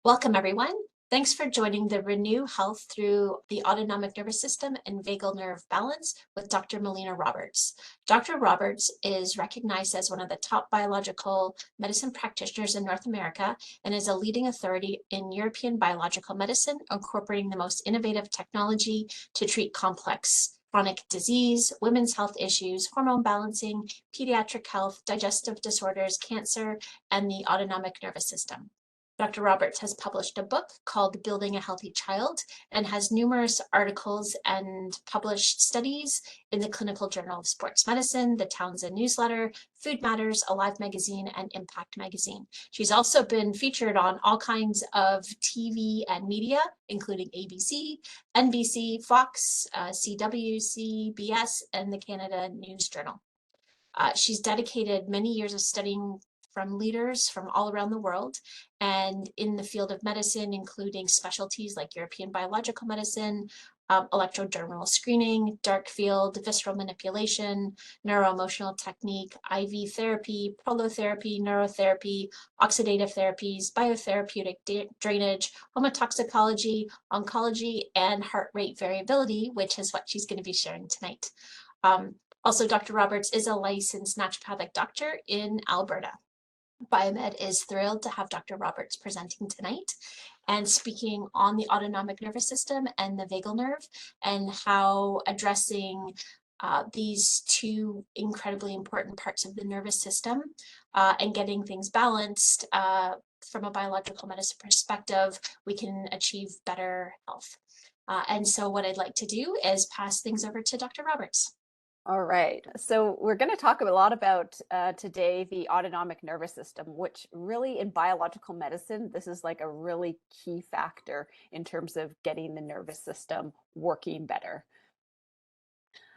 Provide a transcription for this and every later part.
Welcome, everyone. Thanks for joining the Renew Health through the autonomic nervous system and vagal nerve balance with Dr. Melina Roberts. Dr. Roberts is recognized as one of the top biological medicine practitioners in North America and is a leading authority in European biological medicine, incorporating the most innovative technology to treat complex chronic disease, women's health issues, hormone balancing, pediatric health, digestive disorders, cancer, and the autonomic nervous system. Dr. Roberts has published a book called Building a Healthy Child and has numerous articles and published studies in the Clinical Journal of Sports Medicine, the Townsend Newsletter, Food Matters, Alive Magazine, and Impact Magazine. She's also been featured on all kinds of TV and media, including ABC, NBC, Fox, CW, CBS, and the Canada News Journal. She's dedicated many years of studying from leaders from all around the world and in the field of medicine, including specialties like European biological medicine, electrodermal screening, dark field, visceral manipulation, neuroemotional technique, IV therapy, prolotherapy, neurotherapy, oxidative therapies, biotherapeutic drainage, homotoxicology, oncology, and heart rate variability, which is what she's going to be sharing tonight. Also, Dr. Roberts is a licensed naturopathic doctor in Alberta. Biomed is thrilled to have Dr. Roberts presenting tonight and speaking on the autonomic nervous system and the vagal nerve and how addressing these two incredibly important parts of the nervous system and getting things balanced from a biological medicine perspective, we can achieve better health. And so what I'd like to do is pass things over to Dr. Roberts. All right, so we're going to talk a lot about today the autonomic nervous system, which really in biological medicine, this is like a really key factor in terms of getting the nervous system working better.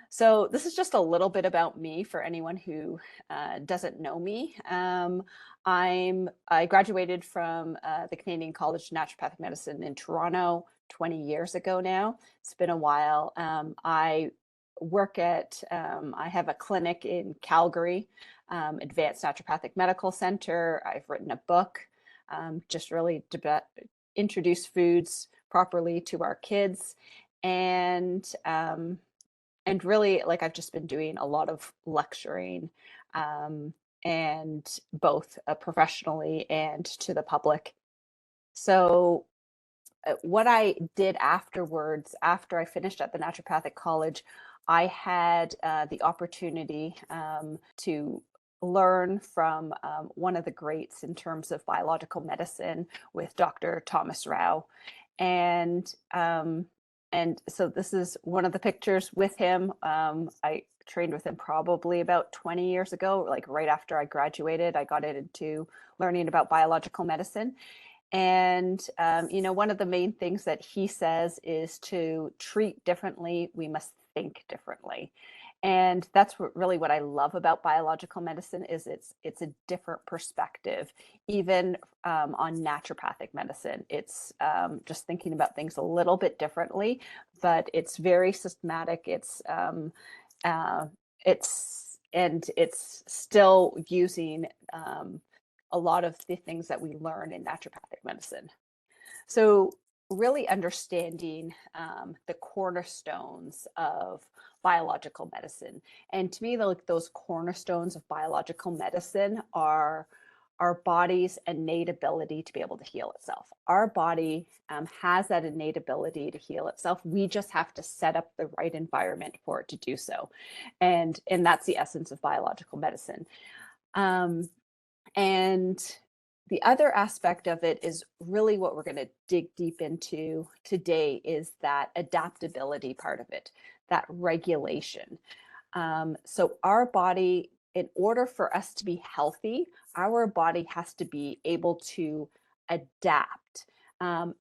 So this is just a little bit about me for anyone who doesn't know me. I graduated from the Canadian College of Naturopathic Medicine in Toronto 20 years ago now. It's been a while. I have a clinic in Calgary, Advanced Naturopathic Medical Center. I've written a book, just really to introduce foods properly to our kids. And really, like, I've just been doing a lot of lecturing, and both professionally and to the public. So what I did afterwards, after I finished at the Naturopathic College, I had the opportunity to learn from one of the greats in terms of biological medicine with Dr. Thomas Rau. And so this is one of the pictures with him. I trained with him probably about 20 years ago, like right after I graduated. I got into learning about biological medicine. And, one of the main things that he says is to treat differently, we must think differently. And that's really what I love about biological medicine is it's a different perspective, even on naturopathic medicine. It's just thinking about things a little bit differently, but it's very systematic. It's still using a lot of the things that we learn in naturopathic medicine. So really understanding the cornerstones of biological medicine. And to me, those cornerstones of biological medicine are our body's innate ability to be able to heal itself. Our body has that innate ability to heal itself. We just have to set up the right environment for it to do so. And that's the essence of biological medicine. And the other aspect of it is really what we're going to dig deep into today is that adaptability part of it, that regulation. So our body, in order for us to be healthy, our body has to be able to adapt.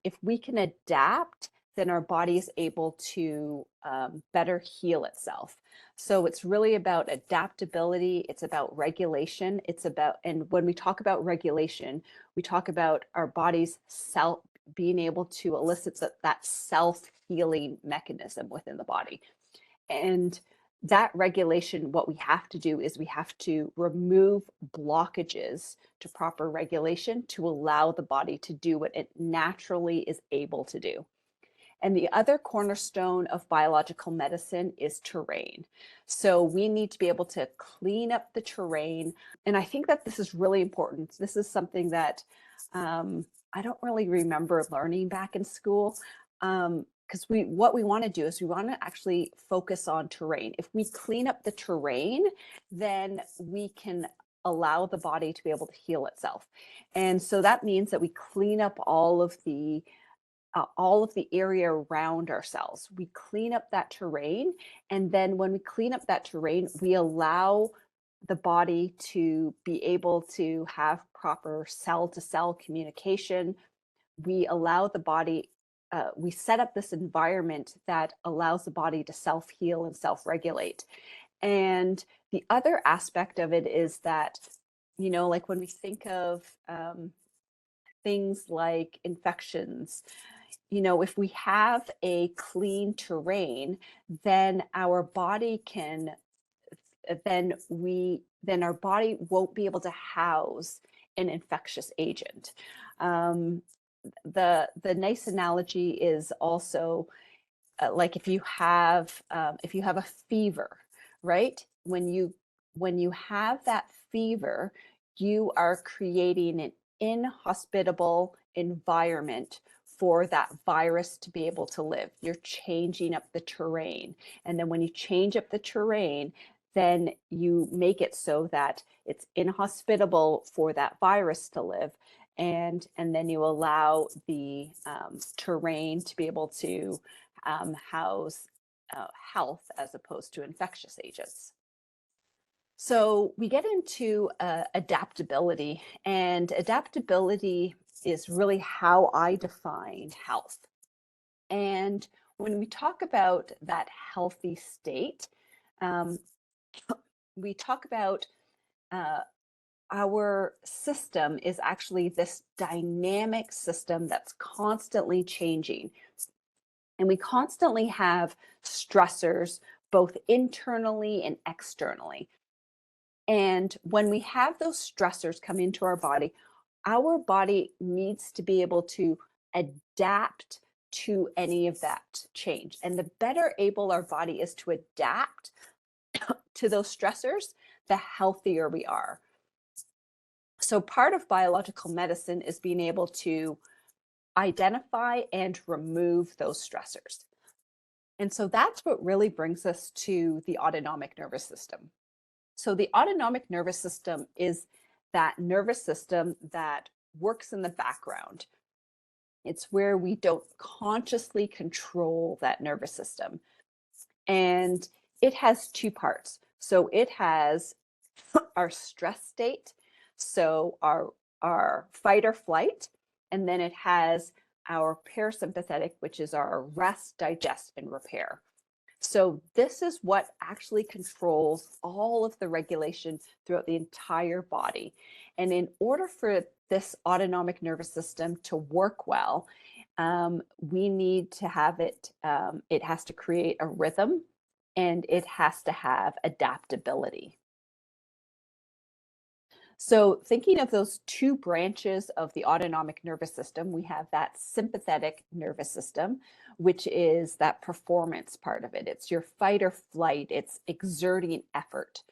If we can adapt, then our body is able to better heal itself. So it's really about adaptability. It's about regulation. And when we talk about regulation, we talk about our body's being able to elicit that self-healing mechanism within the body. And that regulation, what we have to do is we have to remove blockages to proper regulation to allow the body to do what it naturally is able to do. And the other cornerstone of biological medicine is terrain. So we need to be able to clean up the terrain. And I think that this is really important. This is something that I don't really remember learning back in school. Because what we want to do is we want to actually focus on terrain. If we clean up the terrain, then we can allow the body to be able to heal itself. And so that means that we clean up all of the area around our cells. We clean up that terrain. And then when we clean up that terrain, we allow the body to be able to have proper cell to cell communication. We allow the body, we set up this environment that allows the body to self-heal and self-regulate. And the other aspect of it is that, like when we think of things like infections, if we have a clean terrain, then our body can, then our body won't be able to house an infectious agent. The nice analogy is also like if you have a fever, right? When you have that fever, you are creating an inhospitable environment for that virus to be able to live. You're changing up the terrain. And then when you change up the terrain, then you make it so that it's inhospitable for that virus to live. And then you allow the terrain to be able to house health as opposed to infectious agents. So we get into adaptability, and adaptability is really how I define health. And when we talk about that healthy state, we talk about our system is actually this dynamic system that's constantly changing. And we constantly have stressors, both internally and externally. And when we have those stressors come into our body needs to be able to adapt to any of that change. And the better able our body is to adapt to those stressors, the healthier we are. So part of biological medicine is being able to identify and remove those stressors. And so that's what really brings us to the autonomic nervous system. So the autonomic nervous system is that nervous system that works in the background. It's where we don't consciously control that nervous system. And it has two parts. So it has our stress state, so our fight or flight, and then it has our parasympathetic, which is our rest, digest, and repair. So this is what actually controls all of the regulation throughout the entire body. And in order for this autonomic nervous system to work well, we need to have it, it has to create a rhythm, and it has to have adaptability. So thinking of those two branches of the autonomic nervous system, we have that sympathetic nervous system, which is that performance part of it. It's your fight or flight, it's exerting effort.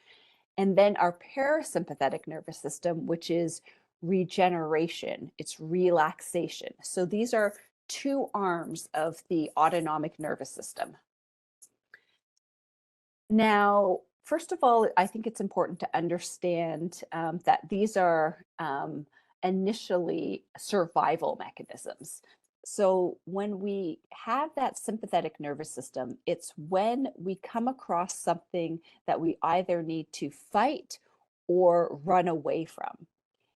And then our parasympathetic nervous system, which is regeneration, it's relaxation. So these are two arms of the autonomic nervous system. Now, first of all, I think it's important to understand that these are initially survival mechanisms. So when we have that sympathetic nervous system, it's when we come across something that we either need to fight or run away from.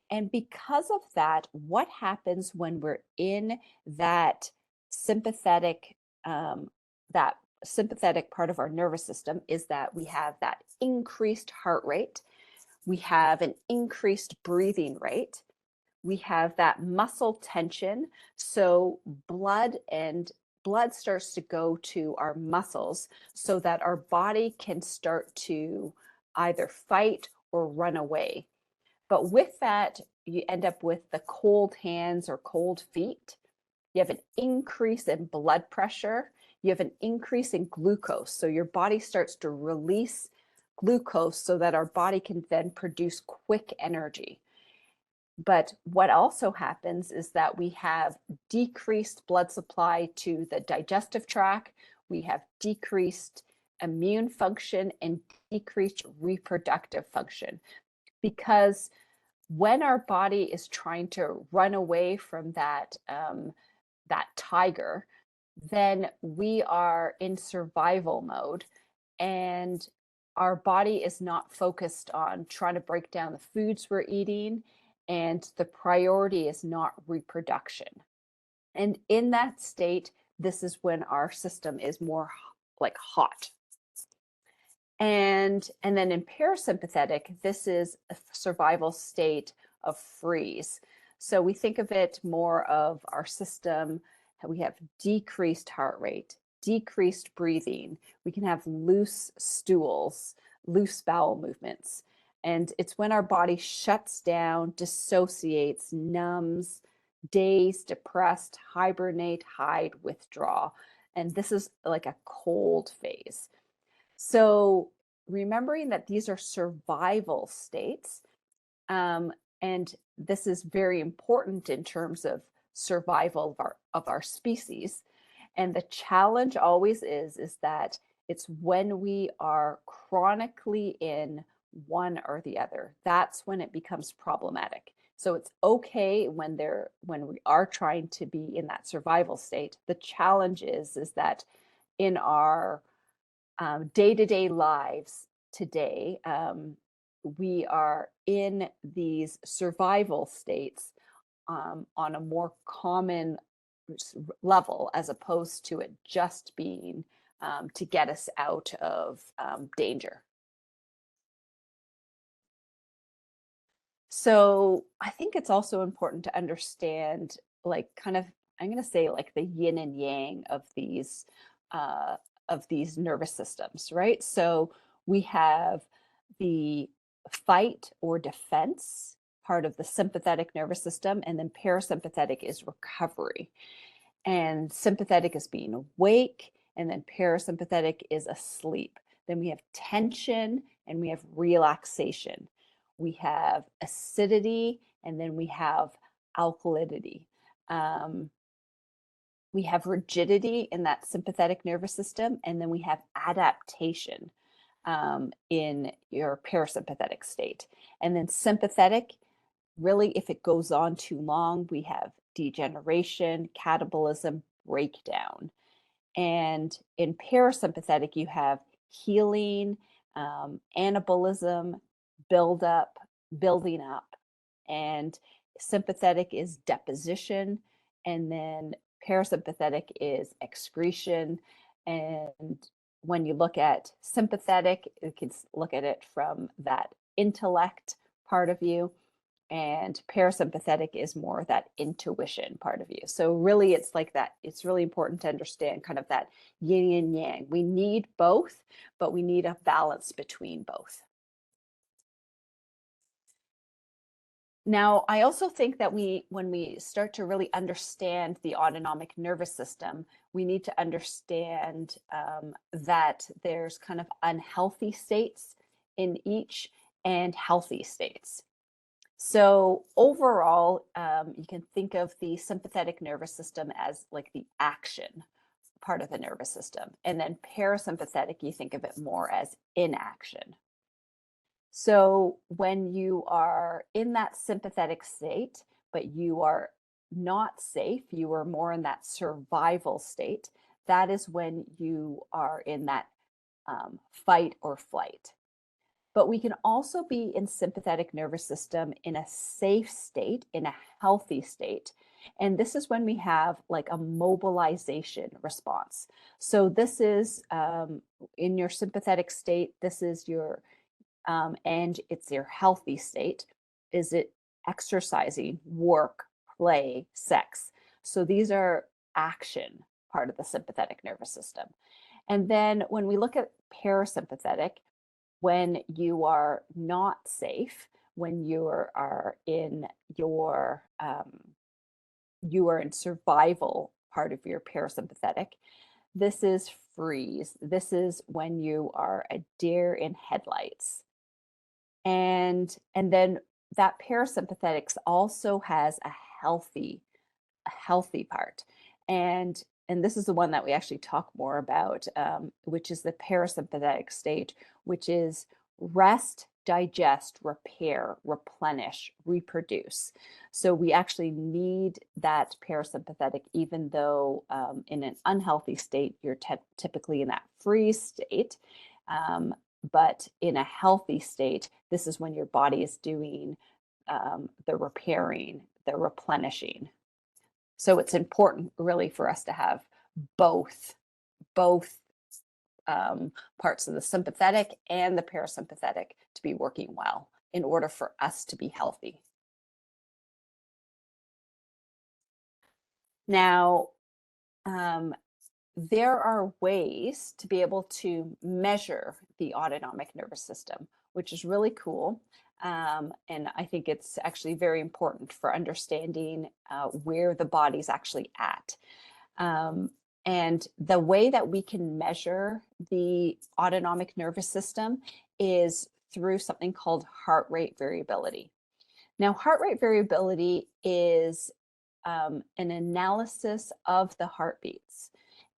And because of that, what happens when we're in that sympathetic, that sympathetic part of our nervous system is that we have that increased heart rate, we have an increased breathing rate, we have that muscle tension, so blood and blood starts to go to our muscles so that our body can start to either fight or run away. But with that, you end up with the cold hands or cold feet. You have an increase in blood pressure. You have an increase in glucose. So your body starts to release glucose so that our body can then produce quick energy. But what also happens is that we have decreased blood supply to the digestive tract. We have decreased immune function and decreased reproductive function, because when our body is trying to run away from that tiger, then we are in survival mode, and our body is not focused on trying to break down the foods we're eating, and the priority is not reproduction. And in that state, this is when our system is more like hot. And then in parasympathetic, this is a survival state of freeze. So we think of it more of our system. We have decreased heart rate, decreased breathing. We can have loose stools, loose bowel movements. And it's when our body shuts down, dissociates, numbs, daze, depressed, hibernate, hide, withdraw. And this is like a cold phase. So remembering that these are survival states, and this is very important in terms of survival of our species. And the challenge always is that it's when we are chronically in one or the other, that's when it becomes problematic. So it's okay when we are trying to be in that survival state. The challenge is that in our day-to-day lives today, we are in these survival states on a more common level, as opposed to it just being to get us out of danger. So I think it's also important to understand, like, kind of, I'm going to say, like, the yin and yang of these nervous systems, right? So we have the fight or defense part of the sympathetic nervous system, and then parasympathetic is recovery. And sympathetic is being awake, and then parasympathetic is asleep. Then we have tension and we have relaxation. We have acidity, and then we have alkalinity. We have rigidity in that sympathetic nervous system, and then we have adaptation in your parasympathetic state. And then sympathetic, really, if it goes on too long, we have degeneration, catabolism, breakdown. And in parasympathetic, you have healing, anabolism, building up. And sympathetic is deposition, and then parasympathetic is excretion. And when you look at sympathetic, you can look at it from that intellect part of you, and parasympathetic is more that intuition part of you. So really, it's like that. It's really important to understand kind of that yin and yang. We need both, but we need a balance between both. Now, I also think that when we start to really understand the autonomic nervous system, we need to understand that there's kind of unhealthy states in each and healthy states. So overall, you can think of the sympathetic nervous system as like the action part of the nervous system. And then parasympathetic, you think of it more as inaction. So when you are in that sympathetic state, but you are not safe, you are more in that survival state, that is when you are in that fight or flight. But we can also be in sympathetic nervous system in a safe state, in a healthy state. And this is when we have like a mobilization response. So this is in your sympathetic state, this is your and it's your healthy state. Is it exercising, work, play, sex? So these are action part of the sympathetic nervous system. And then when we look at parasympathetic, when you are not safe, when you are in survival part of your parasympathetic, this is freeze. This is when you are a deer in headlights. And then that parasympathetics also has a healthy part. And this is the one that we actually talk more about, which is the parasympathetic stage, which is rest, digest, repair, replenish, reproduce. So we actually need that parasympathetic, even though in an unhealthy state, you're typically in that freeze state. But in a healthy state, this is when your body is doing the repairing, the replenishing. So it's important really for us to have both both parts of the sympathetic and the parasympathetic to be working well in order for us to be healthy. Now, there are ways to be able to measure the autonomic nervous system, which is really cool. And I think it's actually very important for understanding where the body's actually at. And the way that we can measure the autonomic nervous system is through something called heart rate variability. Now, heart rate variability is an analysis of the heartbeats,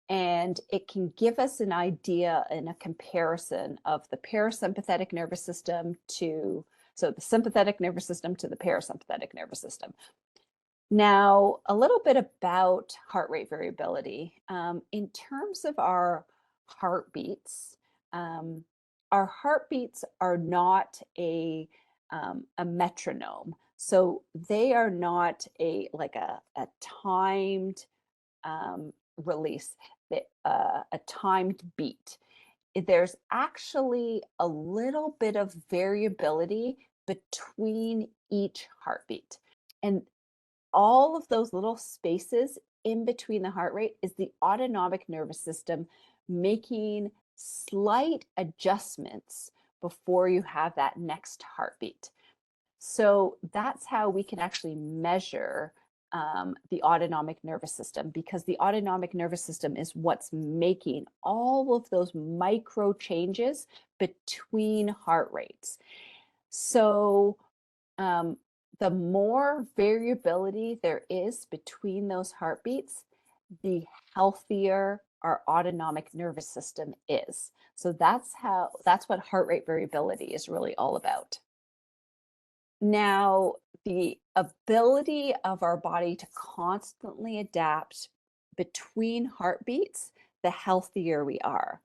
and it can give us an idea and a comparison of the parasympathetic nervous system so the sympathetic nervous system to the parasympathetic nervous system. Now, a little bit about heart rate variability. In terms of heartbeats, our heartbeats are not a metronome. So they are not like a timed release, a timed beat. There's actually a little bit of variability between each heartbeat. And all of those little spaces in between the heart rate is the autonomic nervous system making slight adjustments before you have that next heartbeat. So that's how we can actually measure the autonomic nervous system, because the autonomic nervous system is what's making all of those micro changes between heart rates. So the more variability there is between those heartbeats, the healthier our autonomic nervous system is. So that's what heart rate variability is really all about. Now, the ability of our body to constantly adapt between heartbeats, the healthier we are.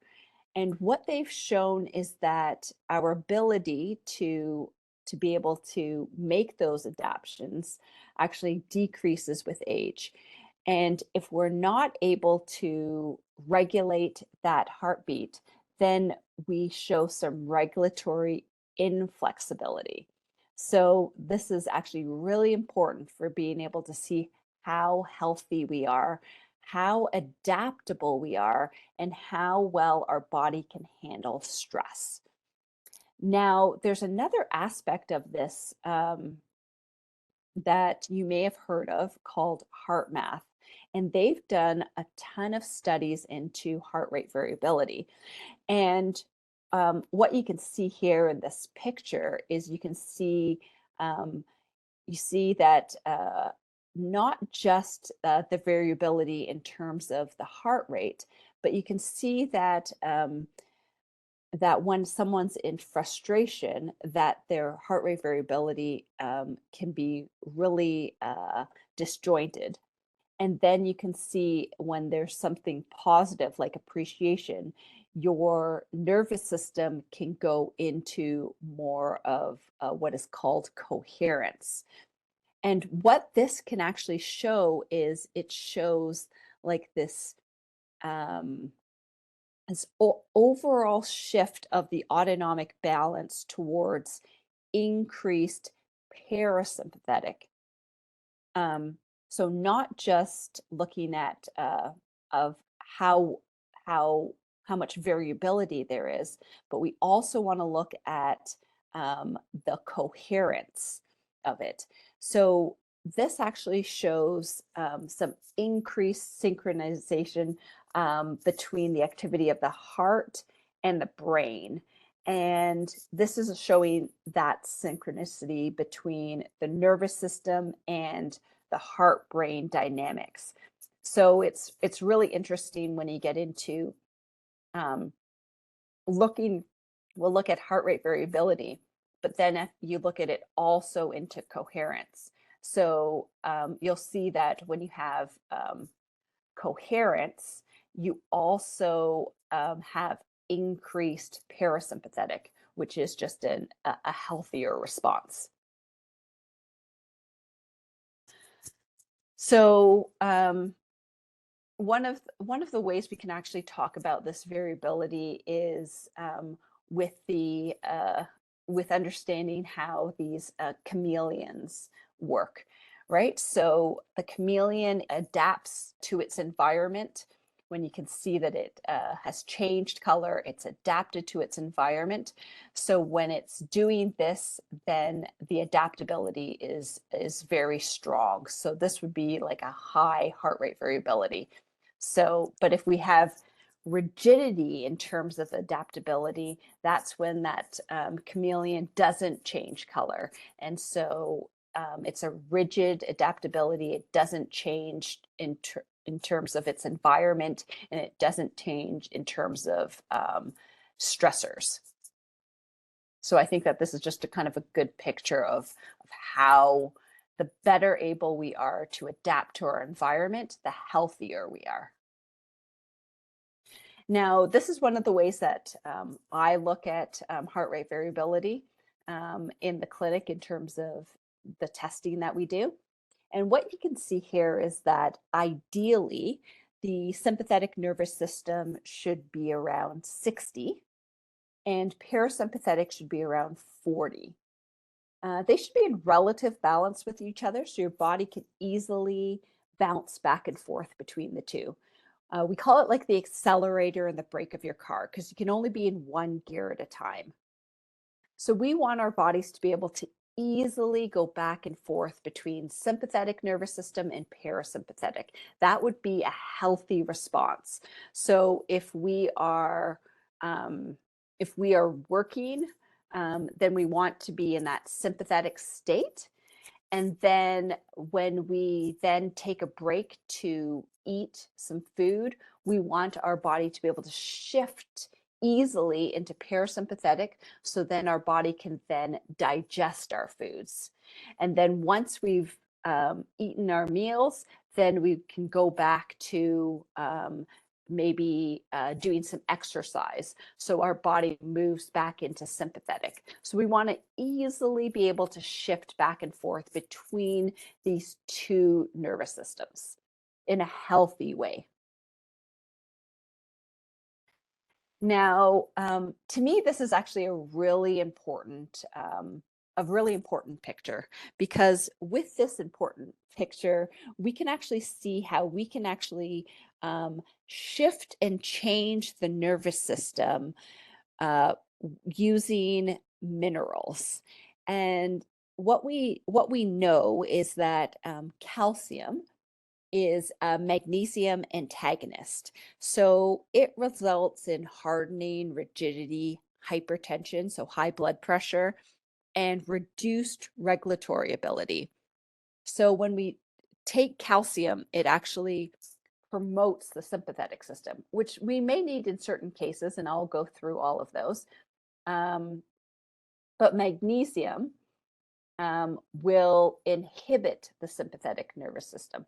And what they've shown is that our ability to be able to make those adaptations actually decreases with age. And if we're not able to regulate that heartbeat, then we show some regulatory inflexibility. So this is actually really important for being able to see how healthy we are, how adaptable we are, and how well our body can handle stress. Now, there's another aspect of this that you may have heard of called heart math. And they've done a ton of studies into heart rate variability. And what you can see here in this picture is you see that not just the variability in terms of the heart rate, but you can see that that when someone's in frustration, that their heart rate variability can be really disjointed. And then you can see when there's something positive like appreciation, your nervous system can go into more of what is called coherence. And what this can actually show is it shows like this overall shift of the autonomic balance towards increased parasympathetic. So not just looking at of how how much variability there is, but we also want to look at the coherence of it. So this actually shows some increased synchronization between the activity of the heart and the brain. And this is showing that synchronicity between the nervous system and the heart-brain dynamics. So it's really interesting when you get into um, looking, we'll look at heart rate variability, but then if you look at it also into coherence. So you'll see that when you have coherence, you also have increased parasympathetic, which is just a healthier response. So one of the ways we can actually talk about this variability is with the with understanding how these chameleons work, right? So the chameleon adapts to its environment. When you can see that it has changed color, it's adapted to its environment. So when it's doing this, then the adaptability is very strong. So this would be like a high heart rate variability. So, but if we have rigidity in terms of adaptability, that's when that chameleon doesn't change color. And so it's a rigid adaptability. It doesn't change in terms of its environment, and it doesn't change in terms of stressors. So I think that this is just a kind of a good picture of how the better able we are to adapt to our environment, the healthier we are. Now, this is one of the ways that I look at heart rate variability in the clinic in terms of the testing that we do. And what you can see here is that ideally, the sympathetic nervous system should be around 60 and parasympathetic should be around 40. They should be in relative balance with each other, so your body can easily bounce back and forth between the two. We call it like the accelerator and the brake of your car because you can only be in one gear at a time. So we want our bodies to be able to easily go back and forth between sympathetic nervous system and parasympathetic. That would be a healthy response. So if we are working, then we want to be in that sympathetic state. And then when we then take a break to eat some food, we want our body to be able to shift easily into parasympathetic. So then our body can then digest our foods. And then once we've eaten our meals, then we can go back to maybe doing some exercise. So our body moves back into sympathetic. So we want to easily be able to shift back and forth between these two nervous systems in a healthy way. Now, to me, this is actually a really important picture because with this important picture, we can actually see how we can actually shift and change the nervous system using minerals. And what we know is that calcium is a magnesium antagonist. So it results in hardening, rigidity, hypertension, so high blood pressure, and reduced regulatory ability. So when we take calcium, it actually promotes the sympathetic system, which we may need in certain cases, and I'll go through all of those. But magnesium will inhibit the sympathetic nervous system.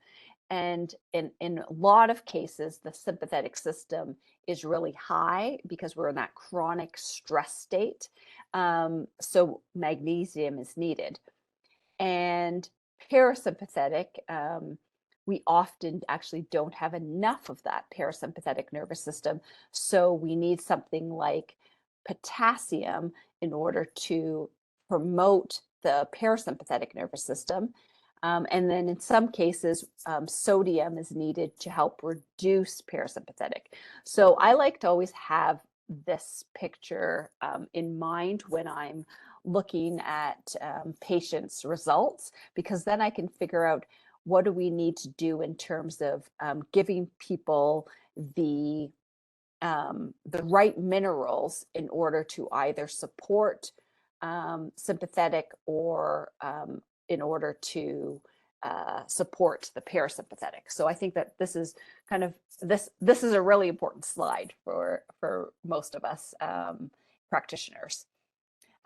And in a lot of cases, the sympathetic system is really high because we're in that chronic stress state. So magnesium is needed. And parasympathetic, we often actually don't have enough of that parasympathetic nervous system. So we need something like potassium in order to promote the parasympathetic nervous system. And then in some cases, sodium is needed to help reduce parasympathetic. So I like to always have this picture in mind when I'm looking at patients' results, because then I can figure out what do we need to do in terms of giving people the right minerals in order to either support sympathetic or in order to support the parasympathetic. So I think that this is kind of this is a really important slide for most of us practitioners.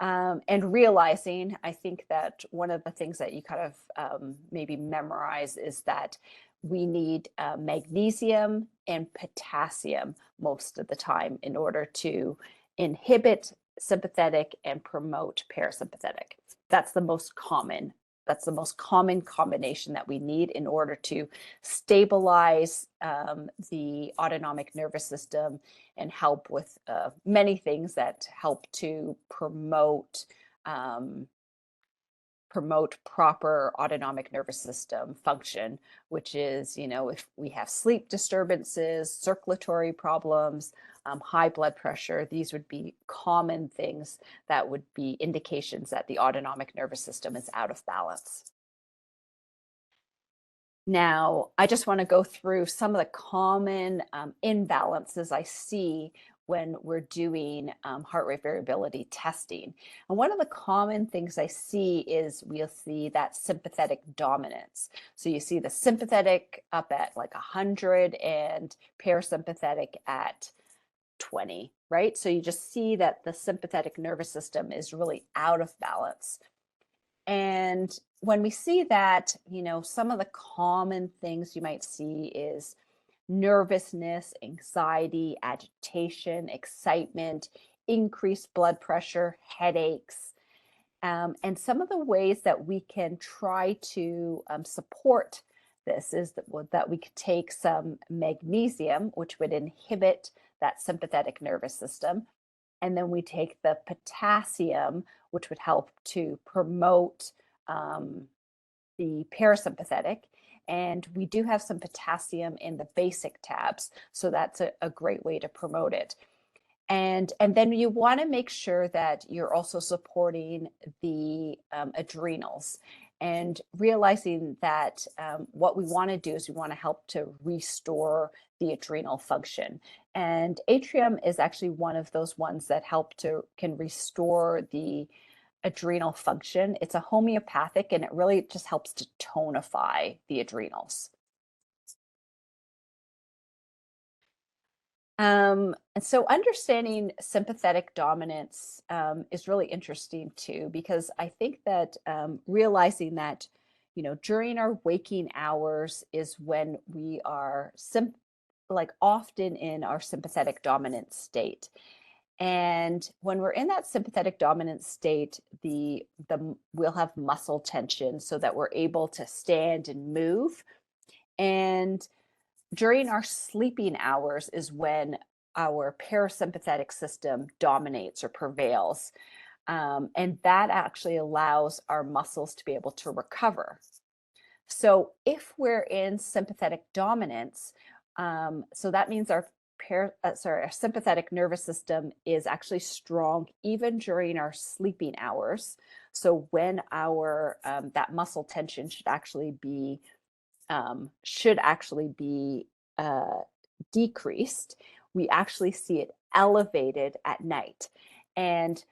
And realizing, I think that one of the things that you kind of maybe memorize is that we need magnesium and potassium most of the time in order to inhibit sympathetic and promote parasympathetic. That's the most common. That's the most common combination that we need in order to stabilize the autonomic nervous system and help with many things that help to promote proper autonomic nervous system function, which is, if we have sleep disturbances, circulatory problems, high blood pressure, these would be common things that would be indications that the autonomic nervous system is out of balance. Now, I just want to go through some of the common imbalances I see when we're doing heart rate variability testing. And one of the common things I see is we'll see that sympathetic dominance. So you see the sympathetic up at like 100 and parasympathetic at 20, right? So you just see that the sympathetic nervous system is really out of balance. And when we see that, some of the common things you might see is nervousness, anxiety, agitation, excitement, increased blood pressure, headaches. And some of the ways that we can try to support this is that we could take some magnesium, which would inhibit that sympathetic nervous system. And then we take the potassium, which would help to promote the parasympathetic. And we do have some potassium in the basic tabs. So that's a great way to promote it. And then you want to make sure that you're also supporting the adrenals, and realizing that what we want to do is we want to help to restore the adrenal function. And atrium is actually one of those ones that can restore the adrenal function. It's a homeopathic, and it really just helps to tonify the adrenals. And so understanding sympathetic dominance is really interesting too, because I think that realizing that, during our waking hours is when we are often in our sympathetic dominant state. And when we're in that sympathetic dominant state, we'll have muscle tension so that we're able to stand and move. And during our sleeping hours is when our parasympathetic system dominates or prevails. And that actually allows our muscles to be able to recover. So if we're in sympathetic dominance, so that means our sympathetic nervous system is actually strong even during our sleeping hours. So when that muscle tension should actually be decreased, we actually see it elevated at night. And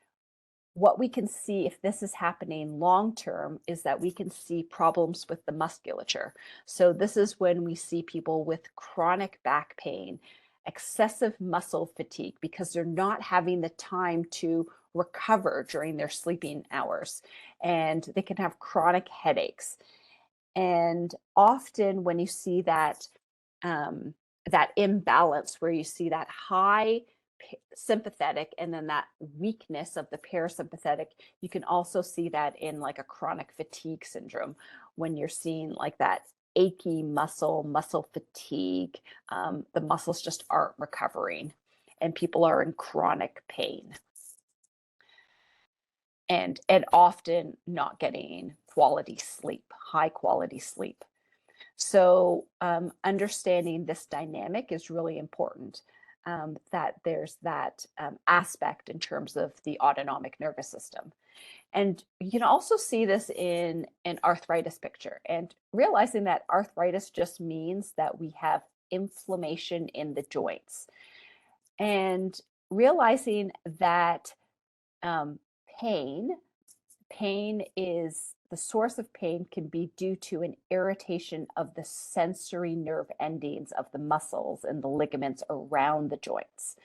what we can see if this is happening long term is that we can see problems with the musculature. So this is when we see people with chronic back pain, excessive muscle fatigue, because they're not having the time to recover during their sleeping hours, and they can have chronic headaches. And often when you see that imbalance, where you see that high sympathetic and then that weakness of the parasympathetic, you can also see that in like a chronic fatigue syndrome, when you're seeing like that achy muscle fatigue, the muscles just aren't recovering and people are in chronic pain and often not getting quality sleep, high quality sleep. So understanding this dynamic is really important, that there's that aspect in terms of the autonomic nervous system. And you can also see this in an arthritis picture, and realizing that arthritis just means that we have inflammation in the joints. And realizing that um, pain pain is the source of pain can be due to an irritation of the sensory nerve endings of the muscles and the ligaments around the joints.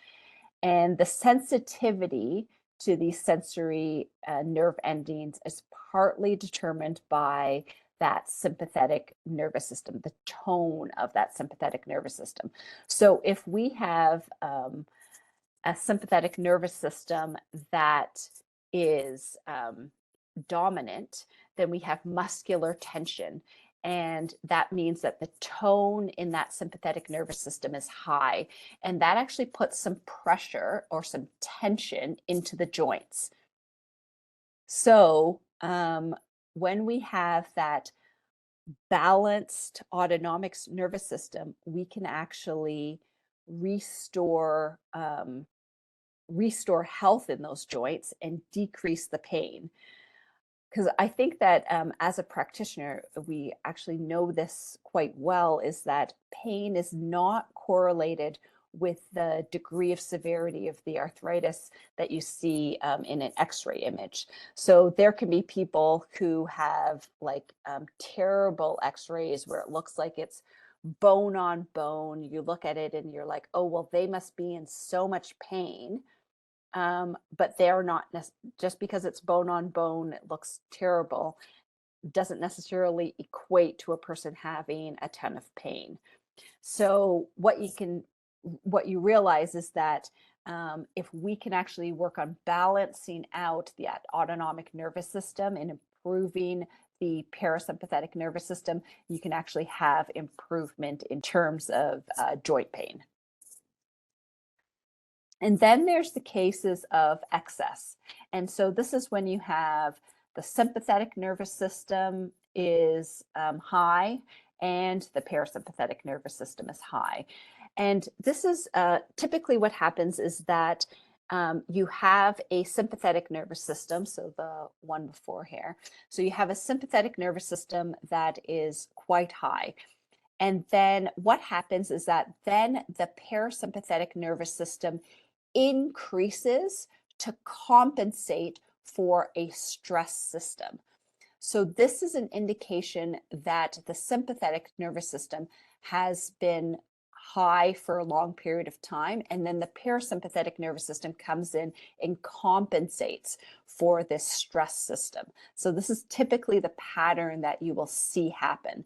And the sensitivity to these sensory nerve endings is partly determined by that sympathetic nervous system, the tone of that sympathetic nervous system. So if we have a sympathetic nervous system that is dominant, then we have muscular tension. And that means that the tone in that sympathetic nervous system is high. And that actually puts some pressure or some tension into the joints. So when we have that balanced autonomic nervous system, we can actually restore restore health in those joints and decrease the pain. Because I think that as a practitioner, we actually know this quite well, is that pain is not correlated with the degree of severity of the arthritis that you see in an x-ray image. So there can be people who have like terrible x-rays where it looks like it's bone on bone. You look at it and you're like, oh, well, they must be in so much pain. But they're not, just because it's bone on bone, it looks terrible, doesn't necessarily equate to a person having a ton of pain. So what you realize is that if we can actually work on balancing out the autonomic nervous system and improving the parasympathetic nervous system, you can actually have improvement in terms of joint pain. And then there's the cases of excess. And so this is when you have the sympathetic nervous system is high and the parasympathetic nervous system is high. And this is typically what happens is that you have a sympathetic nervous system, so the one before here. So you have a sympathetic nervous system that is quite high. And then what happens is that then the parasympathetic nervous system increases to compensate for a stress system. So this is an indication that the sympathetic nervous system has been high for a long period of time, and then the parasympathetic nervous system comes in and compensates for this stress system. So this is typically the pattern that you will see happen.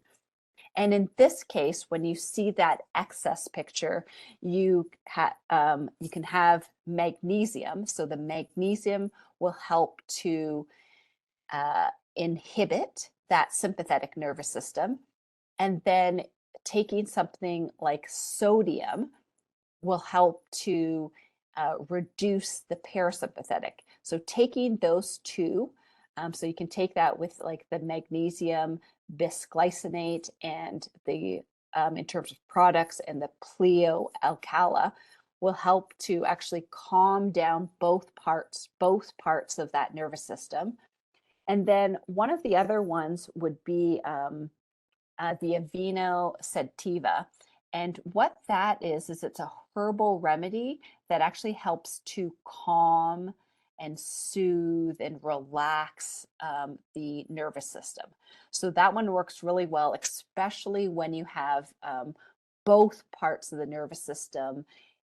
And in this case, when you see that excess picture, you can have magnesium. So the magnesium will help to inhibit that sympathetic nervous system. And then taking something like sodium will help to reduce the parasympathetic. So taking those two, so you can take that with like the magnesium bisglycinate and the in terms of products, and the Pleo Alcala will help to actually calm down both parts of that nervous system. And then one of the other ones would be the Aveeno Sativa. And what that is it's a herbal remedy that actually helps to calm and soothe and relax the nervous system. So that one works really well, especially when you have both parts of the nervous system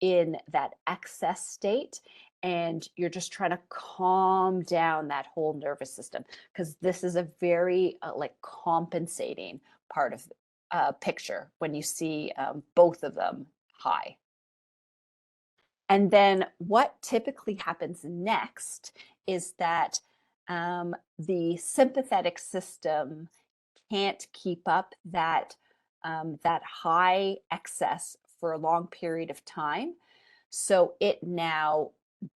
in that excess state, and you're just trying to calm down that whole nervous system, because this is a very like compensating part of picture when you see both of them high. And then what typically happens next is that the sympathetic system can't keep up that that high excess for a long period of time. So it now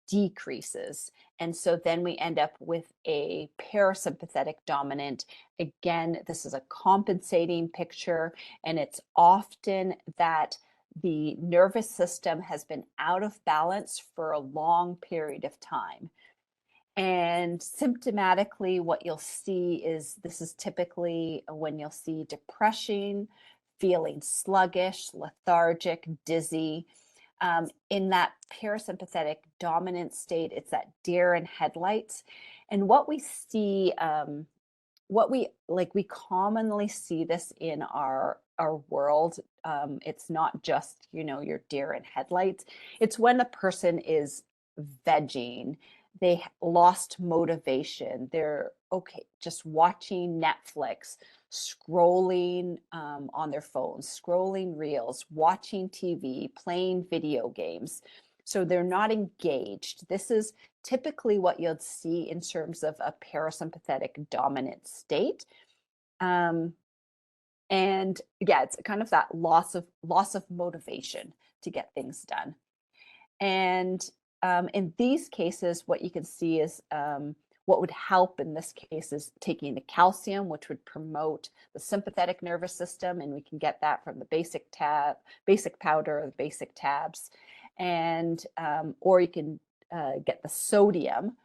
decreases. And so then we end up with a parasympathetic dominant. Again, this is a compensating picture, and it's often that the nervous system has been out of balance for a long period of time. And symptomatically, what you'll see is this is typically when you'll see depression, feeling sluggish, lethargic, dizzy. In that parasympathetic dominant state, it's that deer in headlights. And what we see, what we like, we commonly see this in our world. It's not just, you know, your deer in headlights. It's when a person is vegging, they lost motivation, they're okay just watching Netflix, scrolling on their phones, scrolling reels, watching TV, playing video games. So they're not engaged. This is typically what you'll see in terms of a parasympathetic dominant state. And yeah, it's kind of that loss of motivation to get things done. And in these cases, what you can see is what would help in this case is taking the calcium, which would promote the sympathetic nervous system, and we can get that from the basic powder or the basic tabs, and or you can get the sodium,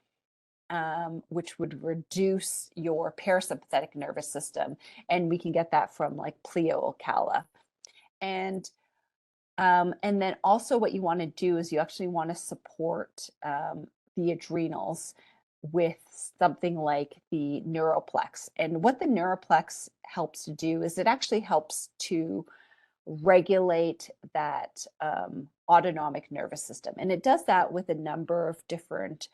which would reduce your parasympathetic nervous system, and we can get that from like Pleo Ocala. And then also what you want to do is you actually want to support the adrenals with something like the neuroplex. And what the neuroplex helps to do is it actually helps to regulate that autonomic nervous system. And it does that with a number of different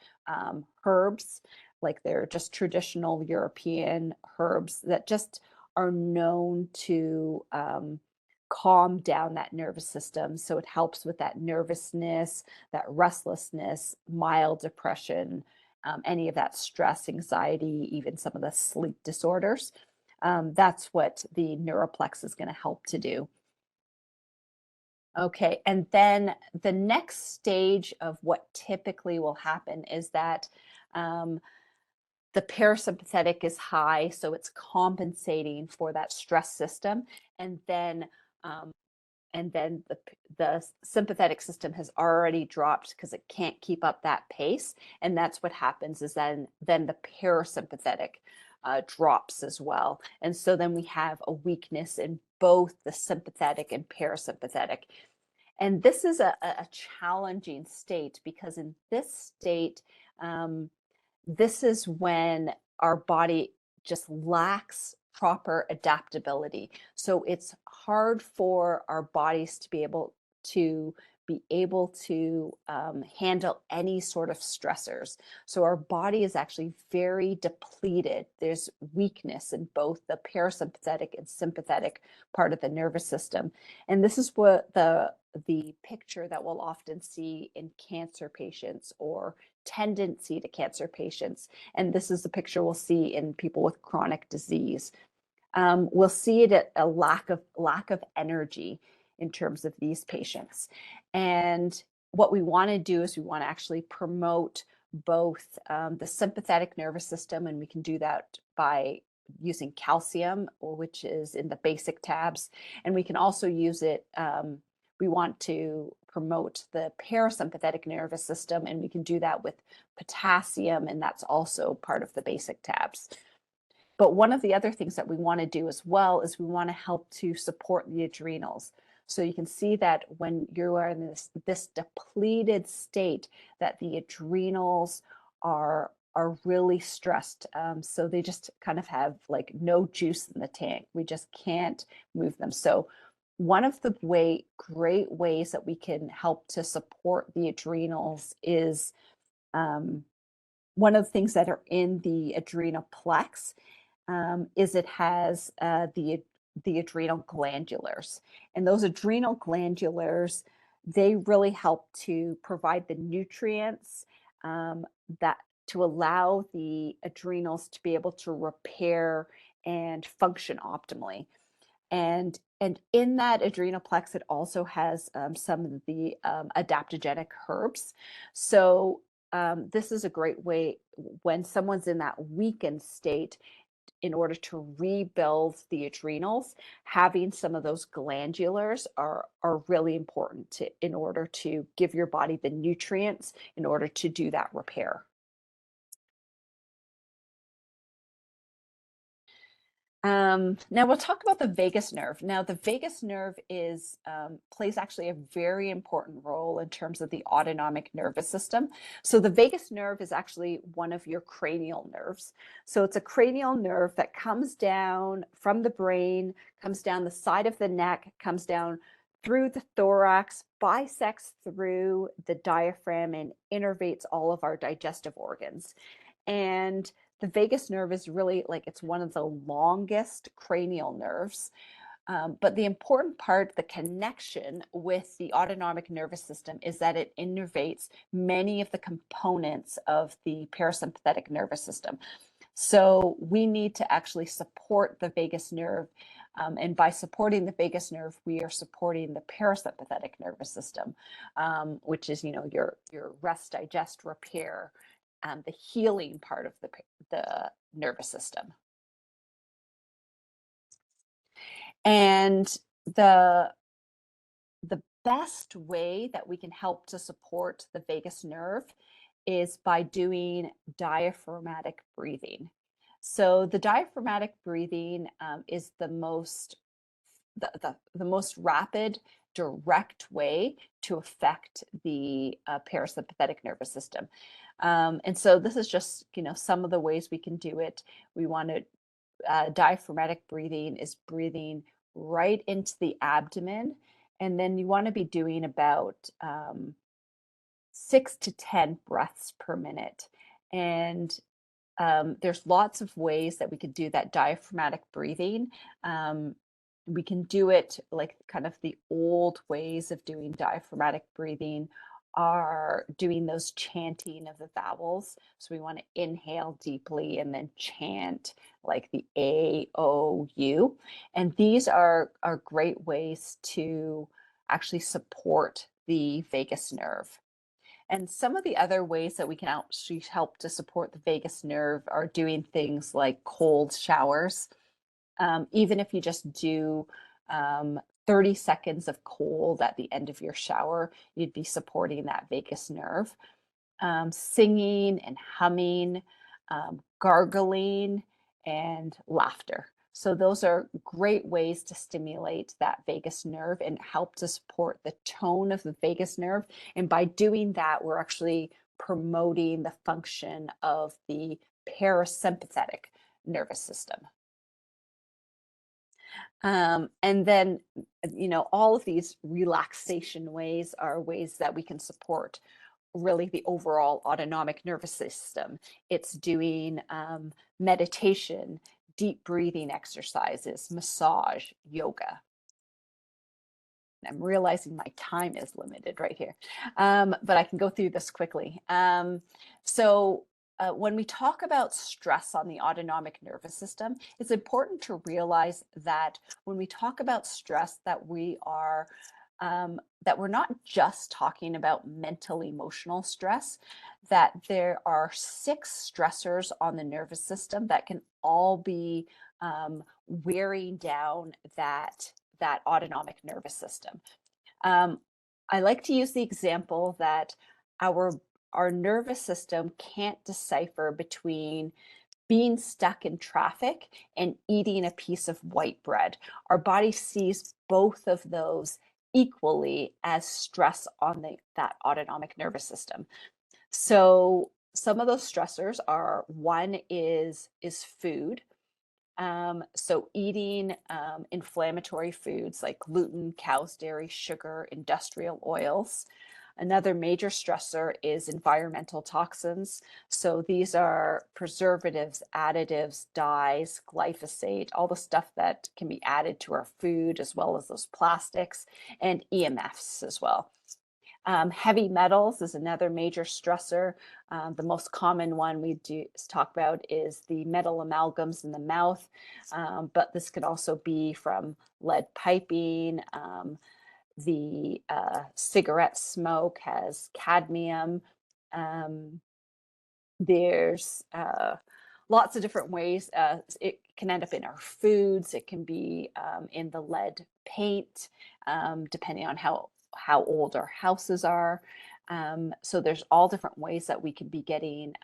herbs, like they're just traditional European herbs that just are known to calm down that nervous system. So it helps with that nervousness, that restlessness, mild depression, any of that stress, anxiety, even some of the sleep disorders. That's what the neuroplex is going to help to do. Okay, and then the next stage of what typically will happen is that the parasympathetic is high, so it's compensating for that stress system, and then um, the sympathetic system has already dropped because it can't keep up that pace, and that's what happens is then the parasympathetic drops as well. And so then we have a weakness in both the sympathetic and parasympathetic. And this is a challenging state because in this state, this is when our body just lacks proper adaptability. So it's hard for our bodies to be able to handle any sort of stressors. So our body is actually very depleted. There's weakness in both the parasympathetic and sympathetic part of the nervous system. And this is what the picture that we'll often see in cancer patients or tendency to cancer patients. And this is the picture we'll see in people with chronic disease. We'll see it at a lack of energy in terms of these patients. And what we want to do is we want to actually promote both the sympathetic nervous system, and we can do that by using calcium, which is in the basic tabs, and we can also use it. We want to promote the parasympathetic nervous system, and we can do that with potassium, and that's also part of the basic tabs. But one of the other things that we want to do as well is we want to help to support the adrenals. So you can see that when you are in this depleted state, that the adrenals are really stressed. So they just kind of have like no juice in the tank. We just can't move them. So one of the great ways that we can help to support the adrenals is one of the things that are in the adrenal plex is it has the adrenal glandulars. And those adrenal glandulars, they really help to provide the nutrients that to allow the adrenals to be able to repair and function optimally. And And in that adrenal plex, it also has some of the adaptogenic herbs. So this is a great way when someone's in that weakened state, in order to rebuild the adrenals, having some of those glandulars are really important in order to give your body the nutrients in order to do that repair. Now we'll talk about the vagus nerve. Now the vagus nerve is plays actually a very important role in terms of the autonomic nervous system. So the vagus nerve is actually one of your cranial nerves. So it's a cranial nerve that comes down from the brain, comes down the side of the neck, comes down through the thorax, bisects through the diaphragm, and innervates all of our digestive organs. And the vagus nerve is really like, it's one of the longest cranial nerves. But the important part, the connection with the autonomic nervous system, is that it innervates many of the components of the parasympathetic nervous system. So we need to actually support the vagus nerve. And by supporting the vagus nerve, we are supporting the parasympathetic nervous system, which is, your rest, digest, repair, the healing part of the nervous system. And the best way that we can help to support the vagus nerve is by doing diaphragmatic breathing. So the diaphragmatic breathing is the most rapid, direct way to affect the parasympathetic nervous system. And so this is just, some of the ways we can do it. We want to, diaphragmatic breathing is breathing right into the abdomen. And then you want to be doing about 6 to 10 breaths per minute. And there's lots of ways that we could do that diaphragmatic breathing. We can do it like kind of the old ways of doing diaphragmatic breathing are doing those chanting of the vowels. So we want to inhale deeply and then chant like the A, O, U. And these are great ways to actually support the vagus nerve. And some of the other ways that we can actually help to support the vagus nerve are doing things like cold showers. Even if you just do 30 seconds of cold at the end of your shower, you'd be supporting that vagus nerve. Singing and humming, gargling, and laughter. So those are great ways to stimulate that vagus nerve and help to support the tone of the vagus nerve. And by doing that, we're actually promoting the function of the parasympathetic nervous system. And then, all of these relaxation ways are ways that we can support really the overall autonomic nervous system. It's doing meditation, deep breathing exercises, massage, yoga. I'm realizing my time is limited right here, but I can go through this quickly. When we talk about stress on the autonomic nervous system, it's important to realize that when we talk about stress, that we're not just talking about mental emotional stress, that there are 6 stressors on the nervous system that can all be wearing down that autonomic nervous system. I like to use the example that our nervous system can't decipher between being stuck in traffic and eating a piece of white bread. Our body sees both of those equally as stress on that autonomic nervous system. So some of those stressors are, one is food. So eating inflammatory foods like gluten, cow's dairy, sugar, industrial oils. Another major stressor is environmental toxins. So these are preservatives, additives, dyes, glyphosate, all the stuff that can be added to our food, as well as those plastics, and EMFs as well. Heavy metals is another major stressor. The most common one we do talk about is the metal amalgams in the mouth, but this could also be from lead piping. The cigarette smoke has cadmium. Um, there's lots of different ways. It can end up in our foods. It can be in the lead paint, depending on how old our houses are. So there's all different ways that we can be getting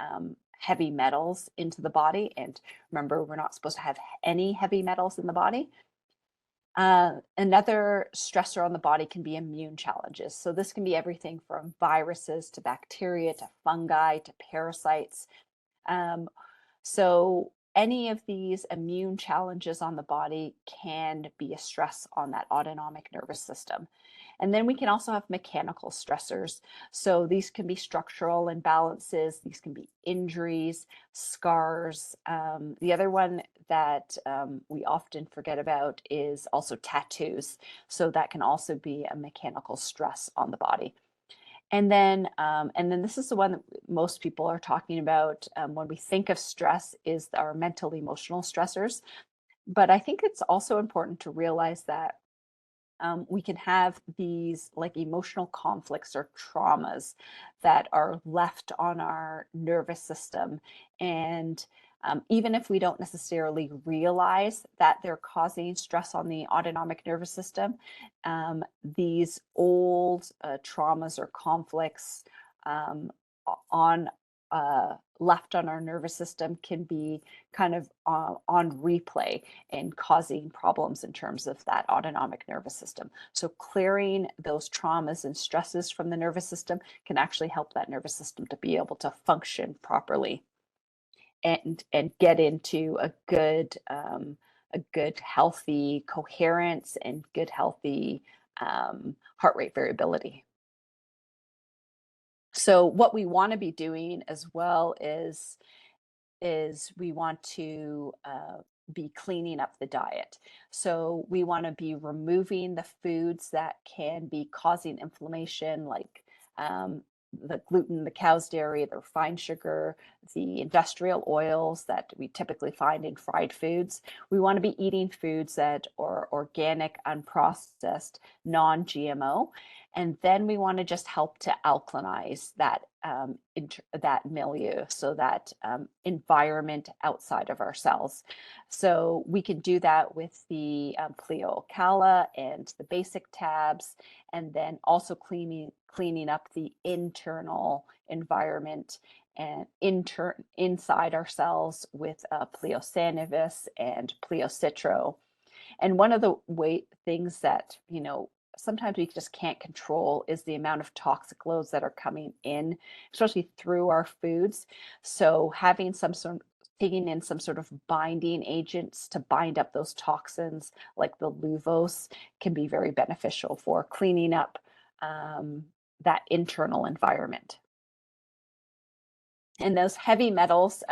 heavy metals into the body. And remember, we're not supposed to have any heavy metals in the body. Another stressor on the body can be immune challenges. So this can be everything from viruses to bacteria to fungi to parasites. So any of these immune challenges on the body can be a stress on that autonomic nervous system. And then we can also have mechanical stressors. So these can be structural imbalances, these can be injuries, scars. The other one that we often forget about is also tattoos. So that can also be a mechanical stress on the body. And then this is the one that most people are talking about when we think of stress is our mental emotional stressors. But I think it's also important to realize that we can have these like emotional conflicts or traumas that are left on our nervous system. And even if we don't necessarily realize that they're causing stress on the autonomic nervous system, these old traumas or conflicts on left on our nervous system can be kind of on replay and causing problems in terms of that autonomic nervous system. So clearing those traumas and stresses from the nervous system can actually help that nervous system to be able to function properly and get into a good healthy coherence and good healthy heart rate variability. So what we want to be doing as well is we want to be cleaning up the diet. So we want to be removing the foods that can be causing inflammation, like the gluten, the cow's dairy, the refined sugar, the industrial oils that we typically find in fried foods. We want to be eating foods that are organic, unprocessed, non-GMO. And then we want to just help to alkalinize that that milieu, so that environment outside of our cells. So we can do that with the Pleo Alkala and the basic tabs, and then also cleaning up the internal environment and inside our cells with Pleo Sanavis and Pleo Citro. And one of the things that, sometimes we just can't control is the amount of toxic loads that are coming in, especially through our foods. So having taking in some sort of binding agents to bind up those toxins, like the Luvos, can be very beneficial for cleaning up that internal environment. And those heavy metals,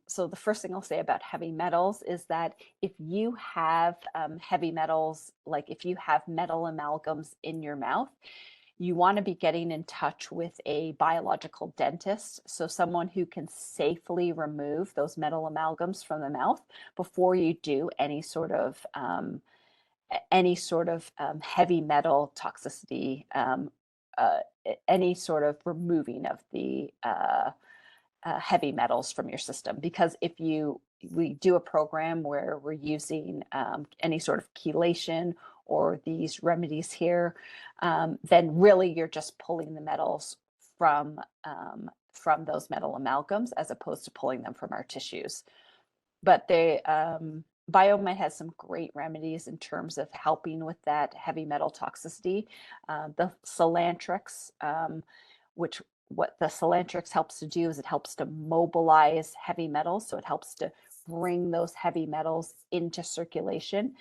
so the first thing I'll say about heavy metals is that if you have heavy metals, like if you have metal amalgams in your mouth, you want to be getting in touch with a biological dentist, so someone who can safely remove those metal amalgams from the mouth before you do any sort of heavy metal toxicity, any sort of removing of the heavy metals from your system. Because we do a program where we're using any sort of chelation or these remedies here, then really you're just pulling the metals from those metal amalgams as opposed to pulling them from our tissues. But Biomed has some great remedies in terms of helping with that heavy metal toxicity. The Solantrix, what the Solantrix helps to do is it helps to mobilize heavy metals. So it helps to bring those heavy metals into circulation.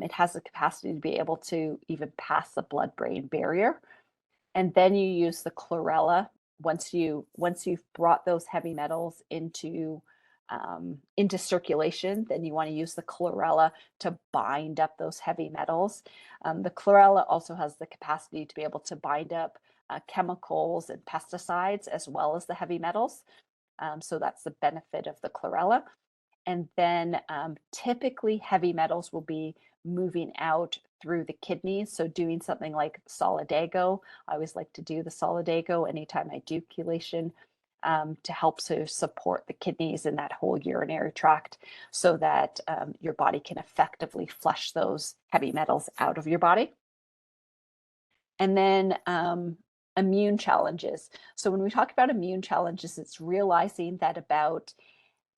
It has the capacity to be able to even pass the blood-brain barrier. And then you use the chlorella once you've brought those heavy metals into into circulation, then you want to use the chlorella to bind up those heavy metals. The chlorella also has the capacity to be able to bind up chemicals and pesticides as well as the heavy metals. So that's the benefit of the chlorella. And then typically heavy metals will be moving out through the kidneys. So doing something like solidago, I always like to do the solidago anytime I do chelation, to help to support the kidneys and that whole urinary tract so that your body can effectively flush those heavy metals out of your body. And then immune challenges. So when we talk about immune challenges, it's realizing that about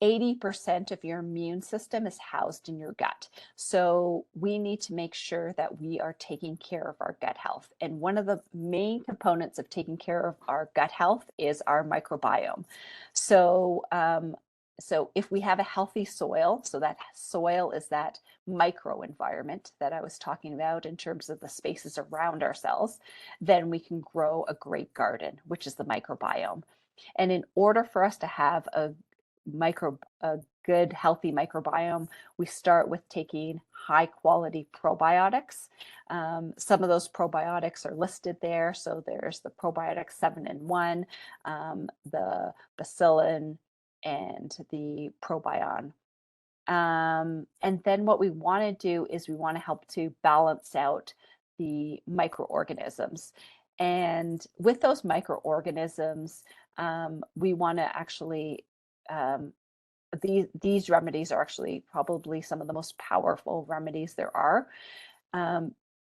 80% of your immune system is housed in your gut. So we need to make sure that we are taking care of our gut health. And one of the main components of taking care of our gut health is our microbiome. So, so if we have a healthy soil, so that soil is that microenvironment that I was talking about in terms of the spaces around our cells, then we can grow a great garden, which is the microbiome. And in order for us to have a good healthy microbiome, we start with taking high quality probiotics. Some of those probiotics are listed there. So there's the probiotic 7-in-1, the bacillin, and the probion. And then what we want to do is we want to help to balance out the microorganisms. And with those microorganisms, we want to actually these remedies are actually probably some of the most powerful remedies there are,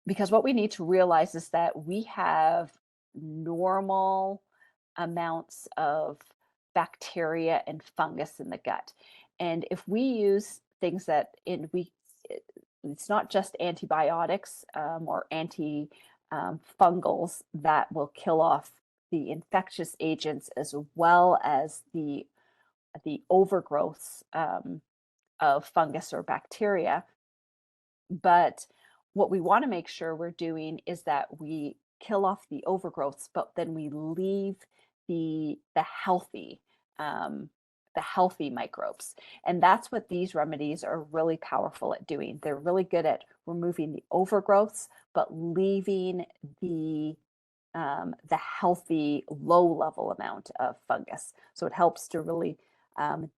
because what we need to realize is that we have normal amounts of bacteria and fungus in the gut, and if we use things that it's not just antibiotics or anti fungals that will kill off the infectious agents as well as the overgrowths of fungus or bacteria. But what we want to make sure we're doing is that we kill off the overgrowths, but then we leave the healthy microbes. And that's what these remedies are really powerful at doing. They're really good at removing the overgrowths, but leaving the healthy low level amount of fungus. So it helps to really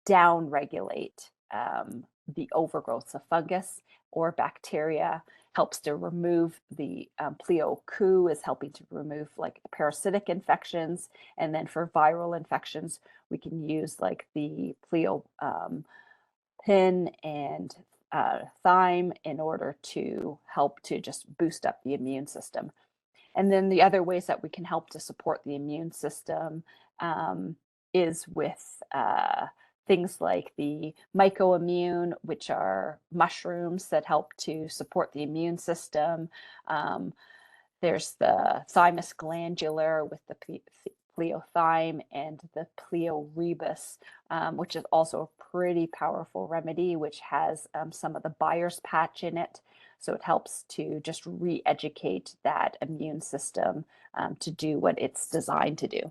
down regulate the overgrowths of fungus or bacteria, helps to remove the pleo-Q is helping to remove like parasitic infections. And then for viral infections, we can use like the pleo pin and thyme in order to help to just boost up the immune system. And then the other ways that we can help to support the immune system is with things like the mycoimmune, which are mushrooms that help to support the immune system. There's the thymus glandular with the pleothyme and the pleorebus, which is also a pretty powerful remedy, which has some of the Bayer's patch in it. So it helps to just re-educate that immune system to do what it's designed to do.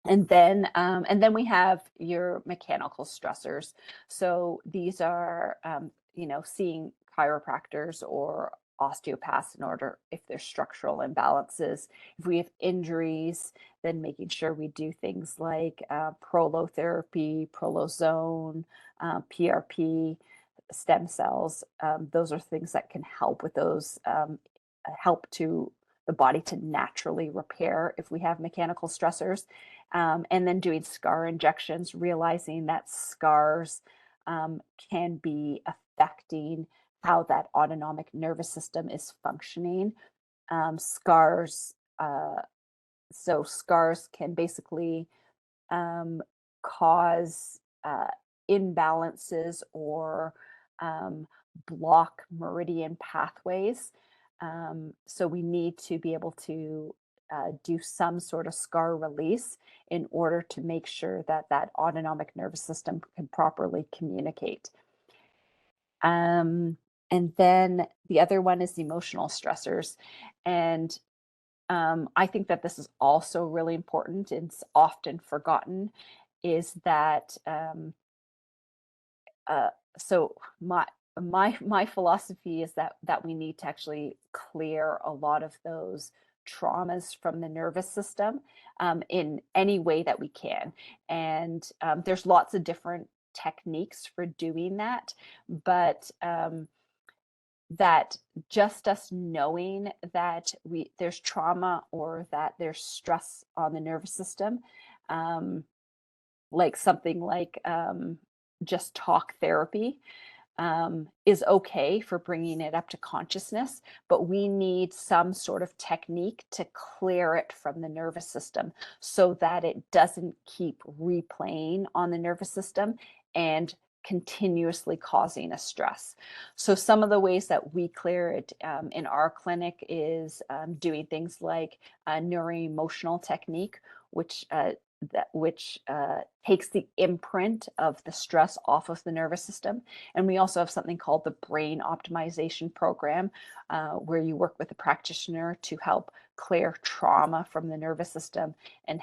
And then we have your mechanical stressors. So these are, seeing chiropractors or osteopaths in order if there's structural imbalances. If we have injuries, then making sure we do things like prolotherapy, prolozone, PRP, stem cells. Those are things that can help with those, help to the body to naturally repair if we have mechanical stressors. And then doing scar injections, realizing that scars can be affecting how that autonomic nervous system is functioning. Scars can basically cause imbalances or block meridian pathways. So we need to be able to do some sort of scar release in order to make sure that that autonomic nervous system can properly communicate. And then the other one is emotional stressors. And I think that this is also really important. It's often forgotten is that so my philosophy is that we need to actually clear a lot of those traumas from the nervous system in any way that we can. And there's lots of different techniques for doing that, but that just us knowing that there's trauma or that there's stress on the nervous system, um, like something like just talk therapy is okay for bringing it up to consciousness, but we need some sort of technique to clear it from the nervous system so that it doesn't keep replaying on the nervous system and continuously causing a stress. So some of the ways that we clear it in our clinic is doing things like a neuroemotional technique, which takes the imprint of the stress off of the nervous system. And we also have something called the brain optimization program, where you work with a practitioner to help clear trauma from the nervous system and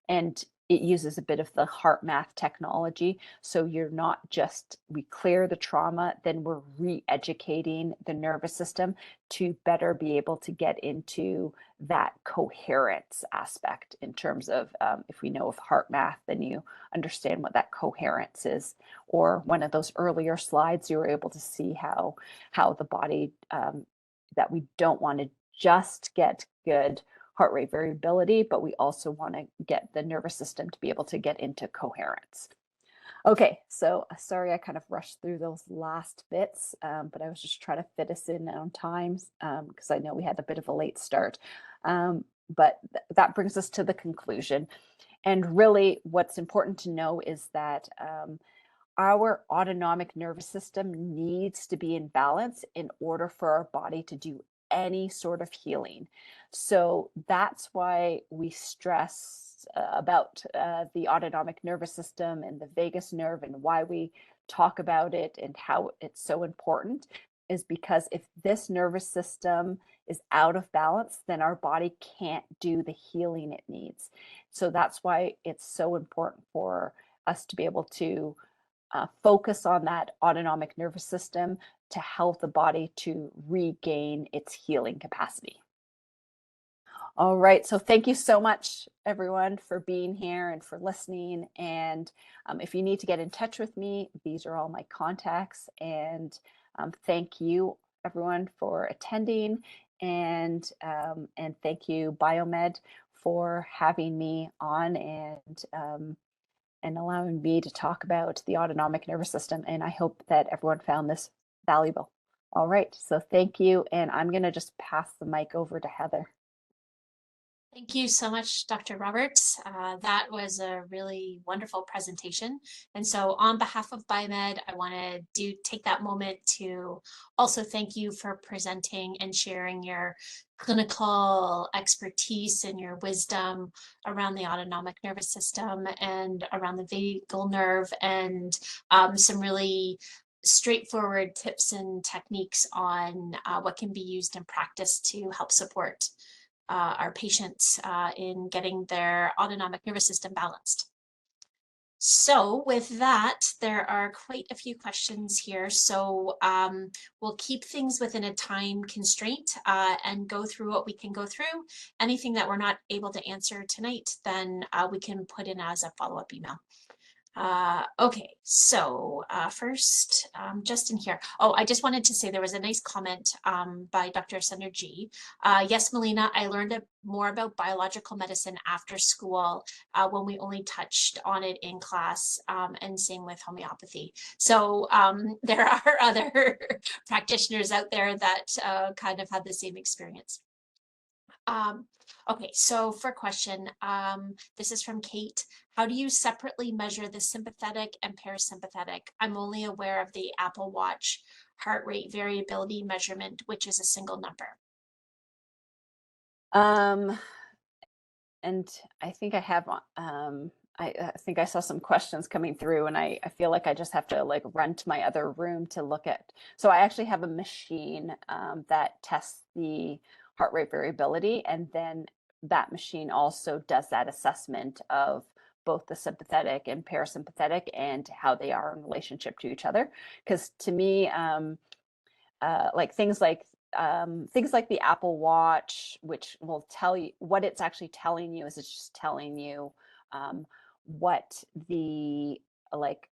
and it uses a bit of the heart math technology. So you're not just, we clear the trauma, then we're re-educating the nervous system to better be able to get into that coherence aspect in terms of if we know of heart math, then you understand what that coherence is. Or one of those earlier slides, you were able to see how the body, that we don't want to just get good heart rate variability, but we also want to get the nervous system to be able to get into coherence. Okay, so sorry I kind of rushed through those last bits, but I was just trying to fit us in on time because I know we had a bit of a late start. But that brings us to the conclusion. And really what's important to know is that our autonomic nervous system needs to be in balance in order for our body to do any sort of healing. So that's why we stress about the autonomic nervous system and the vagus nerve, and why we talk about it and how it's so important is because if this nervous system is out of balance, then our body can't do the healing it needs. So that's why it's so important for us to be able to focus on that autonomic nervous system to help the body to regain its healing capacity. All right, so thank you so much, everyone, for being here and for listening. And if you need to get in touch with me, these are all my contacts. And thank you, everyone, for attending. And thank you, Biomed, for having me on and allowing me to talk about the autonomic nervous system. And I hope that everyone found this valuable. All right, so thank you. And I'm going to just pass the mic over to Heather. Thank you so much, Dr. Roberts. That was a really wonderful presentation. And so on behalf of Biomed, I want to take that moment to also thank you for presenting and sharing your clinical expertise and your wisdom around the autonomic nervous system and around the vagal nerve, and some really straightforward tips and techniques on what can be used in practice to help support our patients in getting their autonomic nervous system balanced. So with that, there are quite a few questions here. So we'll keep things within a time constraint and go through what we can go through. Anything that we're not able to answer tonight, then we can put in as a follow-up email. Okay, so first, just in here. Oh, I just wanted to say there was a nice comment by Dr. Sunder G. Yes, Melina, I learned more about biological medicine after school when we only touched on it in class, and same with homeopathy. So there are other practitioners out there that kind of had the same experience. Okay, so for question, this is from Kate. How do you separately measure the sympathetic and parasympathetic? I'm only aware of the Apple Watch heart rate variability measurement, which is a single number. And I think I have, I think I saw some questions coming through, and I feel like I just have to like run to my other room to look at. So I actually have a machine that tests the heart rate variability, and then that machine also does that assessment of both the sympathetic and parasympathetic and how they are in relationship to each other. Because to me, like things like the Apple Watch, which will tell you what it's actually telling you, is it's just telling you um, what the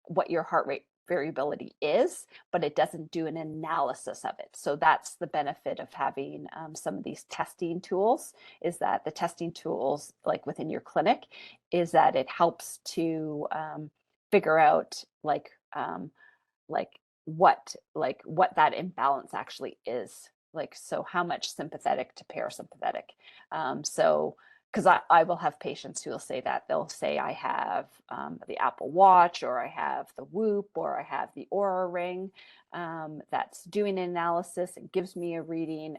what your heart rate variability is, but it doesn't do an analysis of it. So that's the benefit of having some of these testing tools, is that the testing tools like within your clinic is that it helps to figure out like what that imbalance actually is, like, so how much sympathetic to parasympathetic. So because I will have patients who will say that they'll say I have the Apple Watch, or I have the Whoop, or I have the Aura Ring, that's doing an analysis and gives me a reading,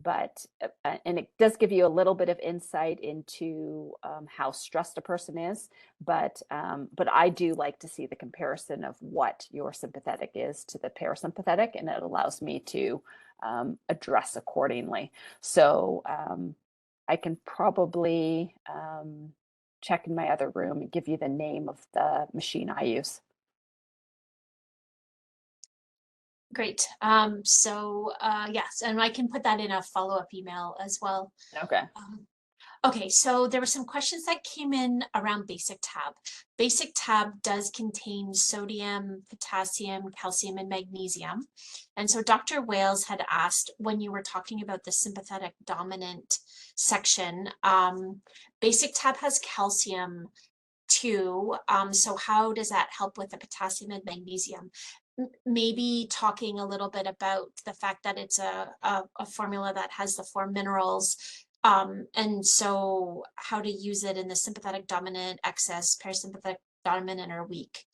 but and it does give you a little bit of insight into how stressed a person is, but I do like to see the comparison of what your sympathetic is to the parasympathetic, and it allows me to address accordingly. So I can probably check in my other room and give you the name of the machine I use. Great. Yes, and I can put that in a follow-up email as well. Okay. Okay, so there were some questions that came in around basic tab. Basic tab does contain sodium, potassium, calcium, and magnesium. And so Dr. Wales had asked, when you were talking about the sympathetic dominant section, basic tab has calcium too. So how does that help with the potassium and magnesium? Maybe talking a little bit about the fact that it's a formula that has the 4 minerals, and so how to use it in the sympathetic dominant, excess, parasympathetic dominant, or weak.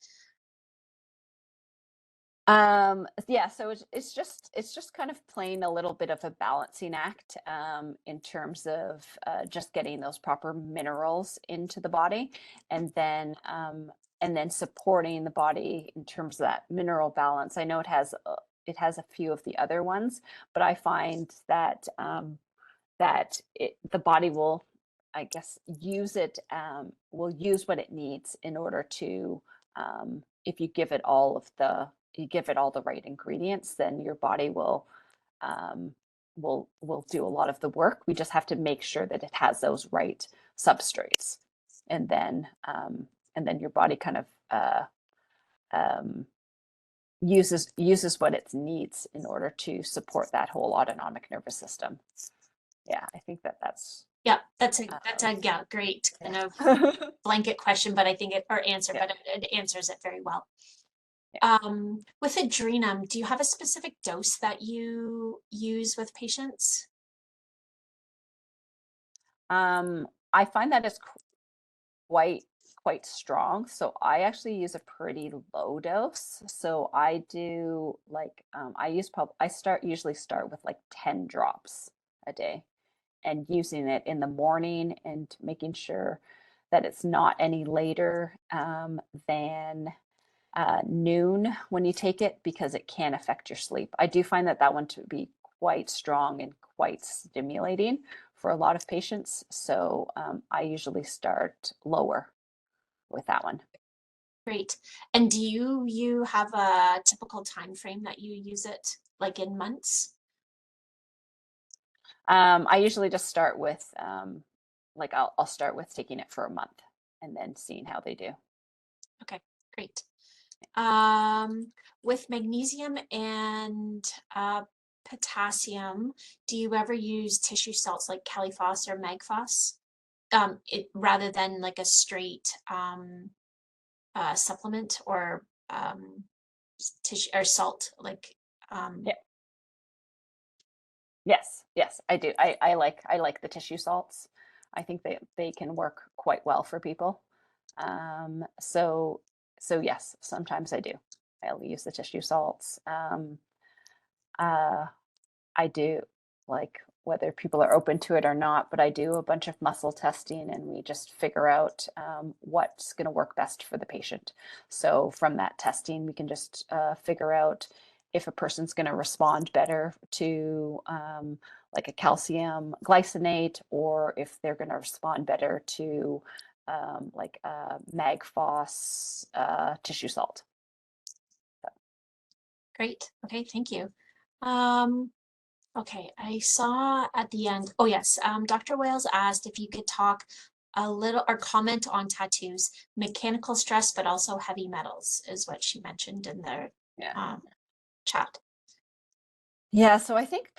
Yeah, so it's just kind of playing a little bit of a balancing act in terms of just getting those proper minerals into the body, and then supporting the body in terms of that mineral balance. I know it has a few of the other ones, but I find that the body will, I guess, use it, will use what it needs in order to, if you give it you give it all the right ingredients, then your body um, will do a lot of the work. We just have to make sure that it has those right substrates, and then your body kind of um, uses what it needs in order to support that whole autonomic nervous system. Yeah, I think that's Yeah, that's a yeah, great kind of yeah. blanket question, but I think it, or answer, Yeah. but it answers it very well. Yeah. With Adrenum, do you have a specific dose that you use with patients? I find that it's quite quite strong. So I actually use a pretty low dose. So I do like usually start with like 10 drops a day, and using it in the morning and making sure that it's not any later than noon when you take it, because it can affect your sleep. I do find that one to be quite strong and quite stimulating for a lot of patients. So I usually start lower with that one. Great. And do you have a typical time frame that you use it, like in months? I usually just start with like I'll start with taking it for a month and then seeing how they do. Okay, great. Um, with magnesium and potassium, do you ever use tissue salts like Caliphos or Magphos? Rather than like a straight supplement, or tissue or salt, like Yeah. Yes, I do. I like the tissue salts. I think they can work quite well for people. So yes, sometimes I do. I'll use the tissue salts. Uh, I do, like, whether people are open to it or not, but I do a bunch of muscle testing, and we just figure out what's going to work best for the patient. So from that testing, we can just figure out if a person's going to respond better to like a calcium glycinate, or if they're going to respond better to mag-phos tissue salt. Great. Okay, thank you. Okay, I saw at the end, oh yes, Dr. Wales asked if you could talk a little or comment on tattoos, mechanical stress, but also heavy metals is what she mentioned in the Yeah. chat. Yeah, so I think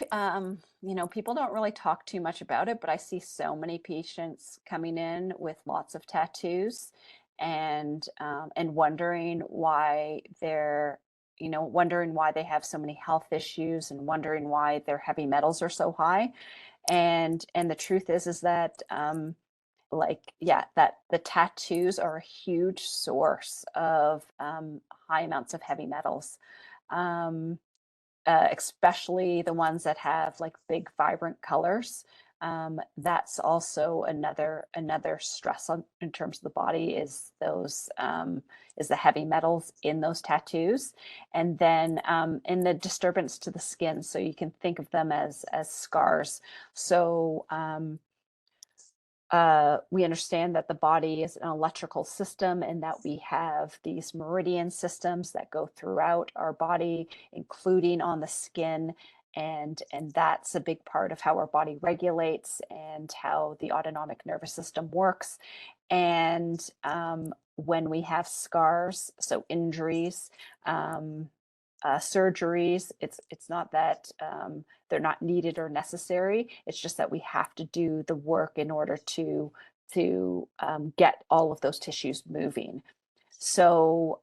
people don't really talk too much about it, but I see so many patients coming in with lots of tattoos and wondering why they have so many health issues and wondering why their heavy metals are so high. And the truth is that that the tattoos are a huge source of high amounts of heavy metals. Um, Especially the ones that have like big vibrant colors. That's also another stress in terms of the body is the heavy metals in those tattoos, and then in the disturbance to the skin. So you can think of them as scars. So we understand that the body is an electrical system and that we have these meridian systems that go throughout our body, including on the skin. And that's a big part of how our body regulates and how the autonomic nervous system works. And when we have scars, so injuries, surgeries, it's not that they're not needed or necessary. It's just that we have to do the work in order to get all of those tissues moving. So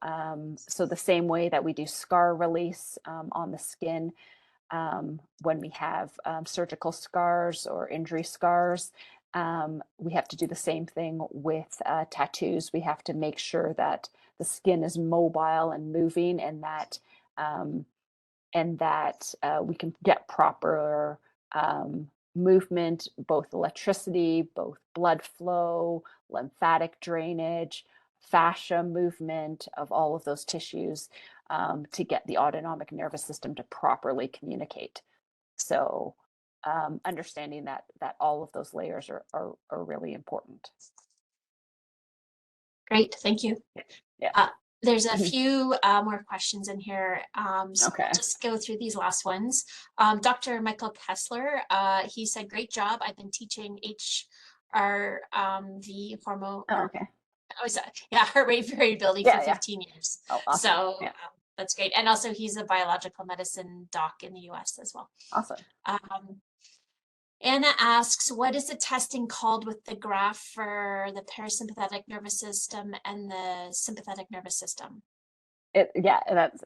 so the same way that we do scar release on the skin, when we have surgical scars or injury scars, we have to do the same thing with tattoos. We have to make sure that the skin is mobile and moving, um, and that we can get proper movement, both electricity, both blood flow, lymphatic drainage, fascia movement of all of those tissues, to get the autonomic nervous system to properly communicate. So understanding that all of those layers are really important. Great, thank you. Yeah. There's a few more questions in here, so Okay. I'll just go through these last ones. Dr. Michael Kessler, he said, great job. I've been teaching HRV hormone, Oh, okay. heart rate variability for Yeah, yeah. 15 years. Oh, awesome. So Yeah, that's great. And also he's a biological medicine doc in the US as well. awesome. Anna asks, what is the testing called with the graph for the parasympathetic nervous system and the sympathetic nervous system? That's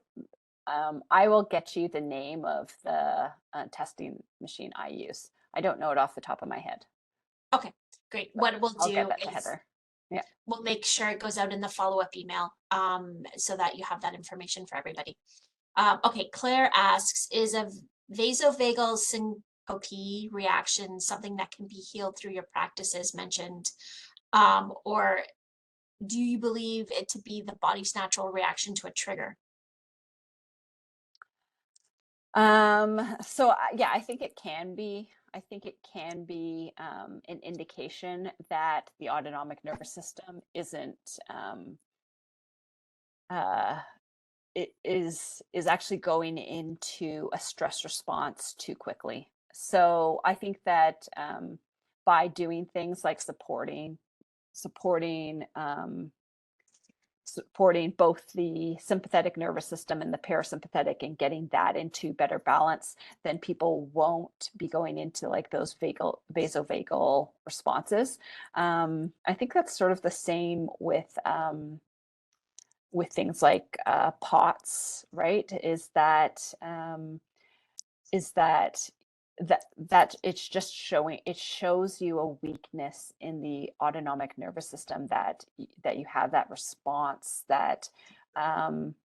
I will get you the name of the testing machine I use. I don't know it off the top of my head. Okay, great. What we'll I'll get do that to is Heather. Yeah. we'll make sure it goes out in the follow-up email so that you have that information for everybody. Okay, Claire asks, is a vasovagal syncope reaction something that can be healed through your practices mentioned? Or do you believe it to be the body's natural reaction to a trigger? Yeah, I think it can be. I think it can be an indication that the autonomic nervous system isn't uh, it is actually going into a stress response too quickly. So I think that by doing things like supporting supporting both the sympathetic nervous system and the parasympathetic and getting that into better balance, then people won't be going into like those vasovagal responses. I think that's sort of the same with things like POTS, right? Is that it's just showing it shows you a weakness in the autonomic nervous system that you have that response um,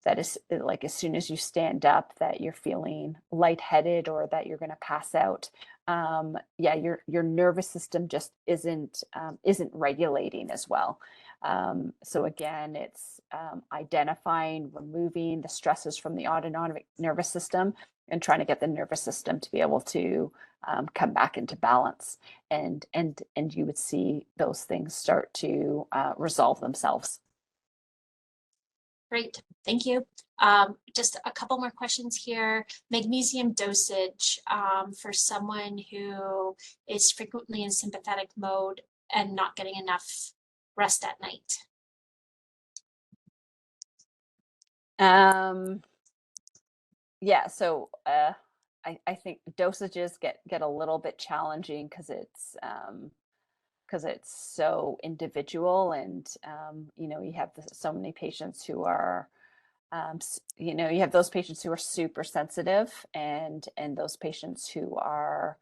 that is like as soon as you stand up that you're feeling lightheaded or that you're going to pass out. Yeah, your nervous system just isn't regulating as well. So again, it's identifying, removing the stresses from the autonomic nervous system and trying to get the nervous system to be able to come back into balance, and you would see those things start to resolve themselves. Great, thank you. Just a couple more questions here. Magnesium dosage for someone who is frequently in sympathetic mode and not getting enough rest at night. Yeah, so I think dosages get a little bit challenging because it's so individual, and you have so many patients who are you have those patients who are super sensitive, and those patients who are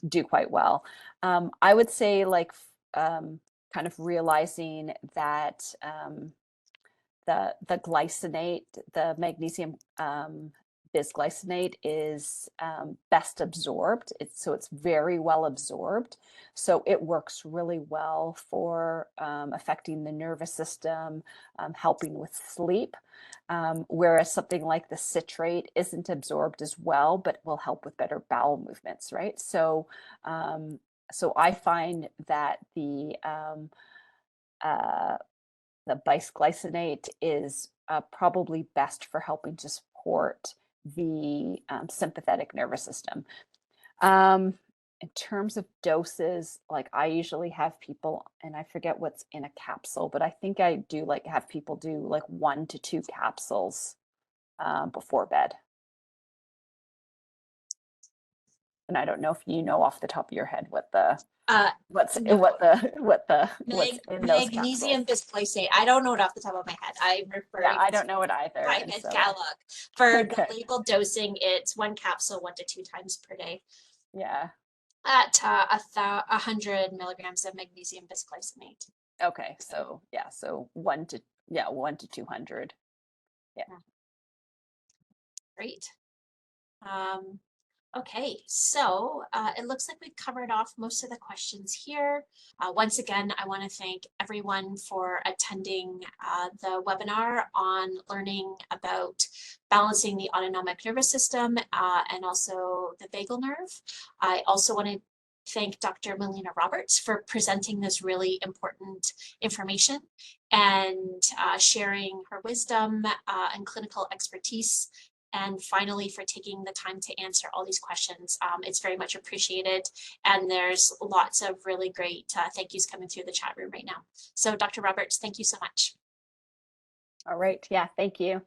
do quite well. I would say, like, kind of realizing that the glycinate, the magnesium bisglycinate is best absorbed. It's very well absorbed. So it works really well for affecting the nervous system, helping with sleep. Whereas something like the citrate isn't absorbed as well, but will help with better bowel movements, right? So I find that the bisglycinate is probably best for helping to support the sympathetic nervous system. In terms of doses, like, I usually have people, and I forget what's in a capsule, but I think I do have people do like 1 to 2 capsules before bed. And I don't know if you know off the top of your head what what's No. what's in those Magnesium capsules. bisglycinate. I don't know it off the top of my head. I'm referring I don't know it either. by And so, Gallup. For okay. the label dosing, it's 1 capsule 1 to 2 times per day Yeah. at 100 milligrams of magnesium bisglycinate. Okay. So yeah. So 1 to 200. Yeah. Great. Okay, so it looks like we've covered off most of the questions here. Once again, I want to thank everyone for attending the webinar on learning about balancing the autonomic nervous system and also the vagal nerve. I also want to thank Dr. Melina Roberts for presenting this really important information and sharing her wisdom and clinical expertise, and finally for taking the time to answer all these questions. It's very much appreciated, and there's lots of really great thank yous coming through the chat room right now. So Dr. Roberts, thank you so much. All right. Yeah. Thank you.